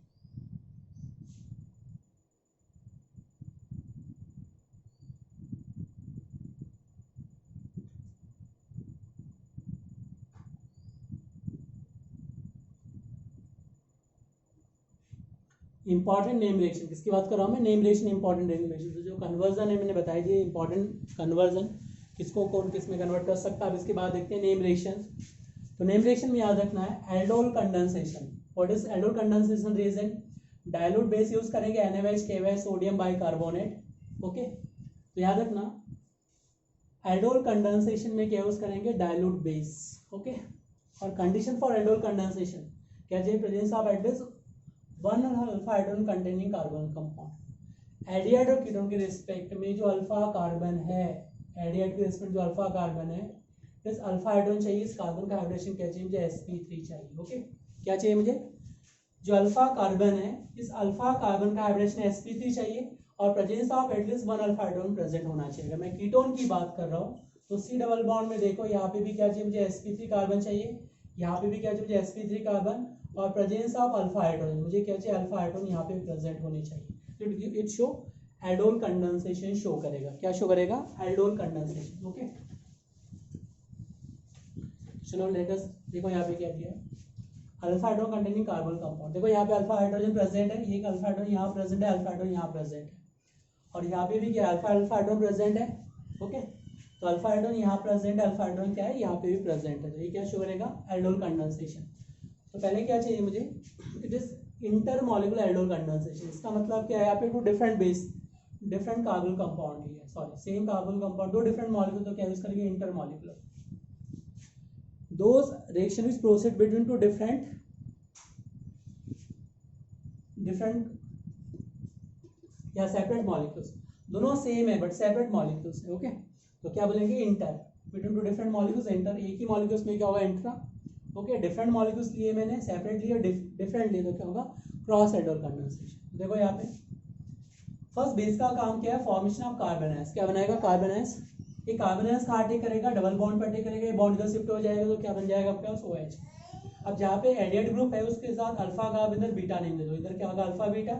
इंपॉर्टेंट नेम रिएक्शन, किसकी बात कर रहा हूँ मैं? Name reaction, important name reaction. तो जो कन्वर्जन है मैंने बताई दी, इंपॉर्टेंट कन्वर्जन, किसको कौन किस में कन्वर्ट कर सकता है। अब इसके बाद देखते हैं नेम रिएक्शन। तो नेम रिएक्शन में याद रखना है aldol condensation. What is aldol condensation reason? Dilute base use करेंगे NaOH KOH sodium bicarbonate. Okay, तो याद रखना एल्डोल कंडेंसेशन में क्या यूज करेंगे? Dilute base. ओके, और कंडीशन फॉर एल्डोल कंडेंसेशन क्या चाहिए? Presence of at least 1 alpha hydrogen containing carbon compound. Aldehyde और कीटोन के रिस्पेक्ट में जो अल्फा कार्बन है, एडिएट के रिस्पेक्ट जो अल्फा कार्बन है, इस अल्फा हाइड्रोजन चाहिए, इस कार्बन का हाइब्रिडेशन क्या चाहिए? मुझे sp3 चाहिए। ओके, क्या चाहिए मुझे? जो अल्फा कार्बन है, इस अल्फा कार्बन का हाइब्रिडेशन sp3 चाहिए और presence of at least 1 alpha hydrogen present होना चाहिए। मैं कीटोन की बात कर रहा हूँ तो C डबल बॉन्ड में देखो यहाँ पे भी क्या चाहिए? मुझे sp3 कार्बन चाहिए, यहाँ पे भी क्या चाहिए? मुझे sp3 कार्बन और प्रेजेंस ऑफ अल्फा हाइड्रोजन, मुझे क्या चाहिए? अल्फा हाइड्रोजन यहाँ पे प्रेजेंट होनी चाहिए। It show aldol condensation show करेगा। क्या शो करेगा? Aldol condensation. ओके, चलो लेटेस्ट देखो यहाँ पे क्या दिया, alpha hydrogen containing carbon compound. देखो यहाँ पे अल्फा हाइड्रोजन प्रेजेंट है, ये अल्फा हाइड्रोजन यहाँ प्रेजेंट है, अल्फा हाइड्रोजन यहाँ प्रेजेंट है, और यहाँ पे भी क्या अल्फा हाइड्रोजन प्रेजेंट है। ओके, तो अल्फा हाइड्रोजन यहाँ प्रेजेंट है, अल्फा हाइड्रोजन क्या है? यहाँ पे भी प्रेजेंट है। तो ये क्या शो करेगा? Aldol condensation. तो पहले क्या चाहिए मुझे? It is intermolecular aldol condensation. इसका मतलब क्या है? यहाँ पे two different base, different carbon compound ही है, सॉरी सेम कार्बन कंपाउंड, दो डिफरेंट मॉलिक्यूल, तो क्या यूज करेंगे? Intermolecular. Those reaction which proceed between two different या सेपरेट मॉलिक्यूल्स, दोनों सेम है बट सेपरेट मॉलिक्यूल्स है। ओके, तो क्या बोलेंगे? Inter, between two different molecules inter. एक ही मॉलिक्यूल्स में क्या होगा? इंट्रा। ओके, डिफरेंट मॉलिक्यूल्स लिए मैंने, सेपरेट लिए, डिफरेंट लिए, तो क्या होगा? Cross aldol condensation. देखो यहाँ पे फर्स्ट बेस का काम क्या है? Formation of carbon ions. क्या बनाएगा? Carbon ions. ये कार्बन आयंस कहाँ अटैक करेगा? डबल बॉन्ड पर अटैक करेगा, ये बॉन्ड इधर शिफ्ट हो जाएगा, तो क्या बन जाएगा आपके पास? OH। अब जहाँ पे एडिएट ग्रुप है उसके साथ अल्फा का आप इधर बीटा नेम दे दो, इधर क्या होगा? Alpha beta.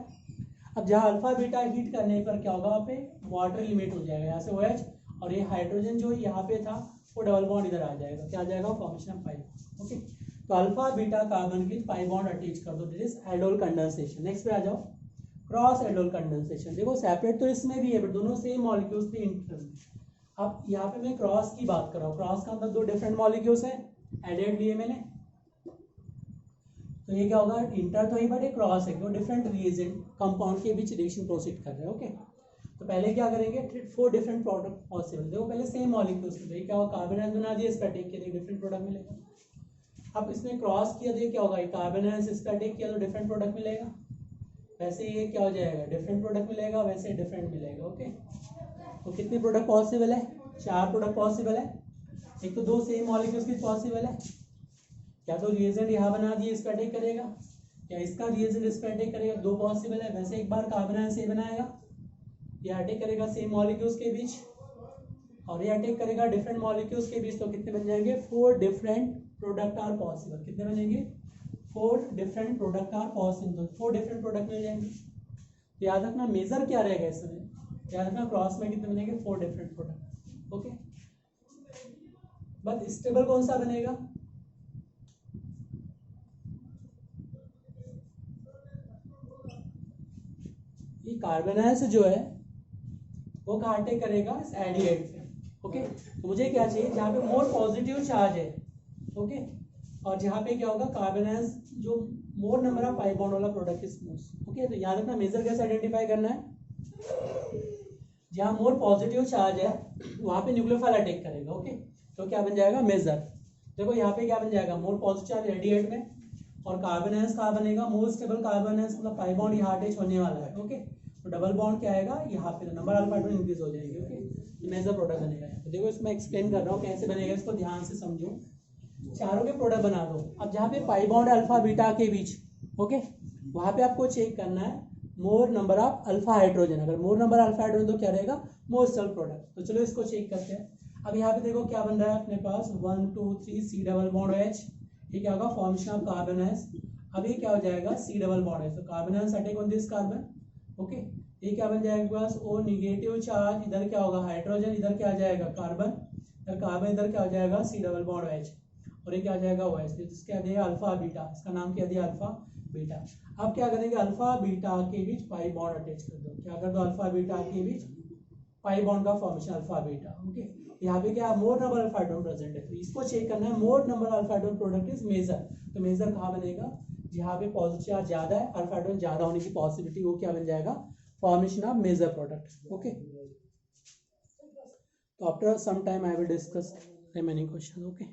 अब जहाँ अल्फा बीटा हीट करने पर क्या होगा? वहाँ पे वाटर लिमिट हो जाएगा, यहाँ से OH, और ये हाइड्रोजन जो यहाँ पे था वो डबल बॉन्ड इधर आ जाएगा, क्या आ जाएगा? Formation of pi. ओके, तो अल्फा बीटा कार्बन की पाई बॉन्ड अटैच कर दो, this is aldol condensation. Next पे आ जाओ, क्रॉस एल्डोल कंडेंसेशन। देखो सेपरेट तो इसमें भी है बट दोनों सेम मॉलिक्यूल्स थे इंटर। अब यहाँ पे मैं क्रॉस की बात कर रहा हूँ, क्रॉस का मतलब दो डिफरेंट मॉलिक्यूल्स हैं, एडेड लिए मैंने, तो ये क्या होगा? इंटर तो ही बट एक क्रॉस है, दो डिफरेंट रिएजेंट कंपाउंड के बीच रिएक्शन प्रोसीड कर रहे हैं। ओके, तो पहले क्या करेंगे? 4 डिफरेंट प्रोडक्ट पॉसिबल। देखो पहले सेम मॉलिक्यूल्स थे, क्या होगा? कार्बन आयंस बना दिया, इस पर अटैक किया, डिफरेंट प्रोडक्ट मिलेगा। अब इसने क्रॉस किया तो क्या होगा? कार्बन आयंस इस पर अटैक किया तो डिफरेंट प्रोडक्ट मिलेगा, वैसे ये क्या हो जाएगा? डिफरेंट प्रोडक्ट मिलेगा, वैसे डिफरेंट मिलेगा। ओके, तो कितने प्रोडक्ट पॉसिबल है? 4 प्रोडक्ट पॉसिबल है। एक तो दो सेम मॉलिक्यूल्स की पॉसिबल है, क्या तो रिएजेंट यहाँ बना दिए, इस पर अटैक करेगा, या इसका रिएजेंट इस पर अटैक करेगा, दो पॉसिबल है। वैसे एक बार कार्बन आयन से बनाएगा, ये अटैक करेगा सेम मॉलिक्यूल्स के बीच, और ये अटैक करेगा डिफरेंट मॉलिक्यूल्स के बीच, तो कितने बन जाएंगे? 4 डिफरेंट प्रोडक्ट आर पॉसिबल। कितने बनेंगे? 4 different product are possible, 4 different product मिल जाएंगे। तो याद रखना मेजर क्या रहेगा इसमें, याद रखना क्रॉस में कितने बनेंगे? 4 different product. Okay, but stable कौन सा बनेगा? ये कार्बन आयंस जो है वो कहाँ अटैक करेगा? इस एडिएट पे। ओके, तो मुझे क्या चाहिए? जहाँ पे मोर पॉजिटिव चार्ज है, ओके, और जहाँ पे क्या होगा? कार्बन आयंस जो मोर नंबर ऑफ पाई बॉन्ड वाला प्रोडक्ट इज मोस्ट। ओके, तो याद रखना मेजर कैसे आइडेंटिफाई करना है? जहाँ मोर पॉजिटिव चार्ज है वहाँ पे न्यूक्लियोफाइल अटैक करेगा। ओके, तो क्या बन जाएगा? मेजर। देखो यहाँ पे क्या बन जाएगा? मोर पॉजिटिव चार्ज एडिएट में, और कार्बन आयंस कहाँ बनेगा? मोर स्टेबल कार्बन आयंस, मतलब पाई बॉन्ड यहाँ अटैच होने वाला है। ओके, तो डबल बॉन्ड क्या आएगा? यहाँ पे नंबर अल्फा हाइड्रोजन इंक्रीज हो जाएगी। ओके, मेजर प्रोडक्ट बनेगा। तो देखो इसमें एक्सप्लेन कर रहा हूँ कैसे बनेगा, इसको ध्यान से समझो। चारों के प्रोडक्ट बना दो। अब जहाँ पे पाई बॉन्ड अल्फा बीटा के बीच, ओके, वहाँ पे आपको चेक करना है more number of alpha hydrogen, अगर मोर नंबर अल्फा हाइड्रोजन तो क्या रहेगा, मोर स्टेबल प्रोडक्ट। तो चलो इसको चेक करते हैं। अब यहाँ पे देखो क्या बन रहा है अपने पास 1 2 3 सी डबल बॉन्ड एच, ये क्या होगा फॉर्मेशन ऑफ कार्बन एस। अब ये क्या हो जाएगा सी डबल बॉन्ड एच, तो carbon S attack on this carbon, okay. ये क्या बन जाएगा पास ओ निगेटिव चार्ज, इधर क्या होगा हाइड्रोजन, इधर क्या आ जाएगा कार्बन, इधर कार्बन, इधर क्या हो जाएगा सी डबल बॉन्ड एच, और ये क्या आ जाएगा ओ एच, इसके क्या दिया अल्फा बीटा, इसका नाम क्या दिया अल्फा बीटा। अब क्या करेंगे अल्फा बीटा के बीच पाई बॉन्ड अटैच कर दो, क्या कर दो अल्फा बीटा के बीच पाई बॉन्ड का फॉर्मेशन अल्फा बीटा, ओके। यहाँ पे क्या more number alpha hydrogen present है, तो इसको चेक करना है more number alpha hydrogen product is major. तो मेजर कहाँ बनेगा, जहाँ पे पॉजिटिव चार्ज ज्यादा है, अल्फा हाइड्रोजन ज्यादा होने की पॉसिबिलिटी, वो क्या बन जाएगा formation of major product, okay. तो after some time I will discuss remaining question, okay.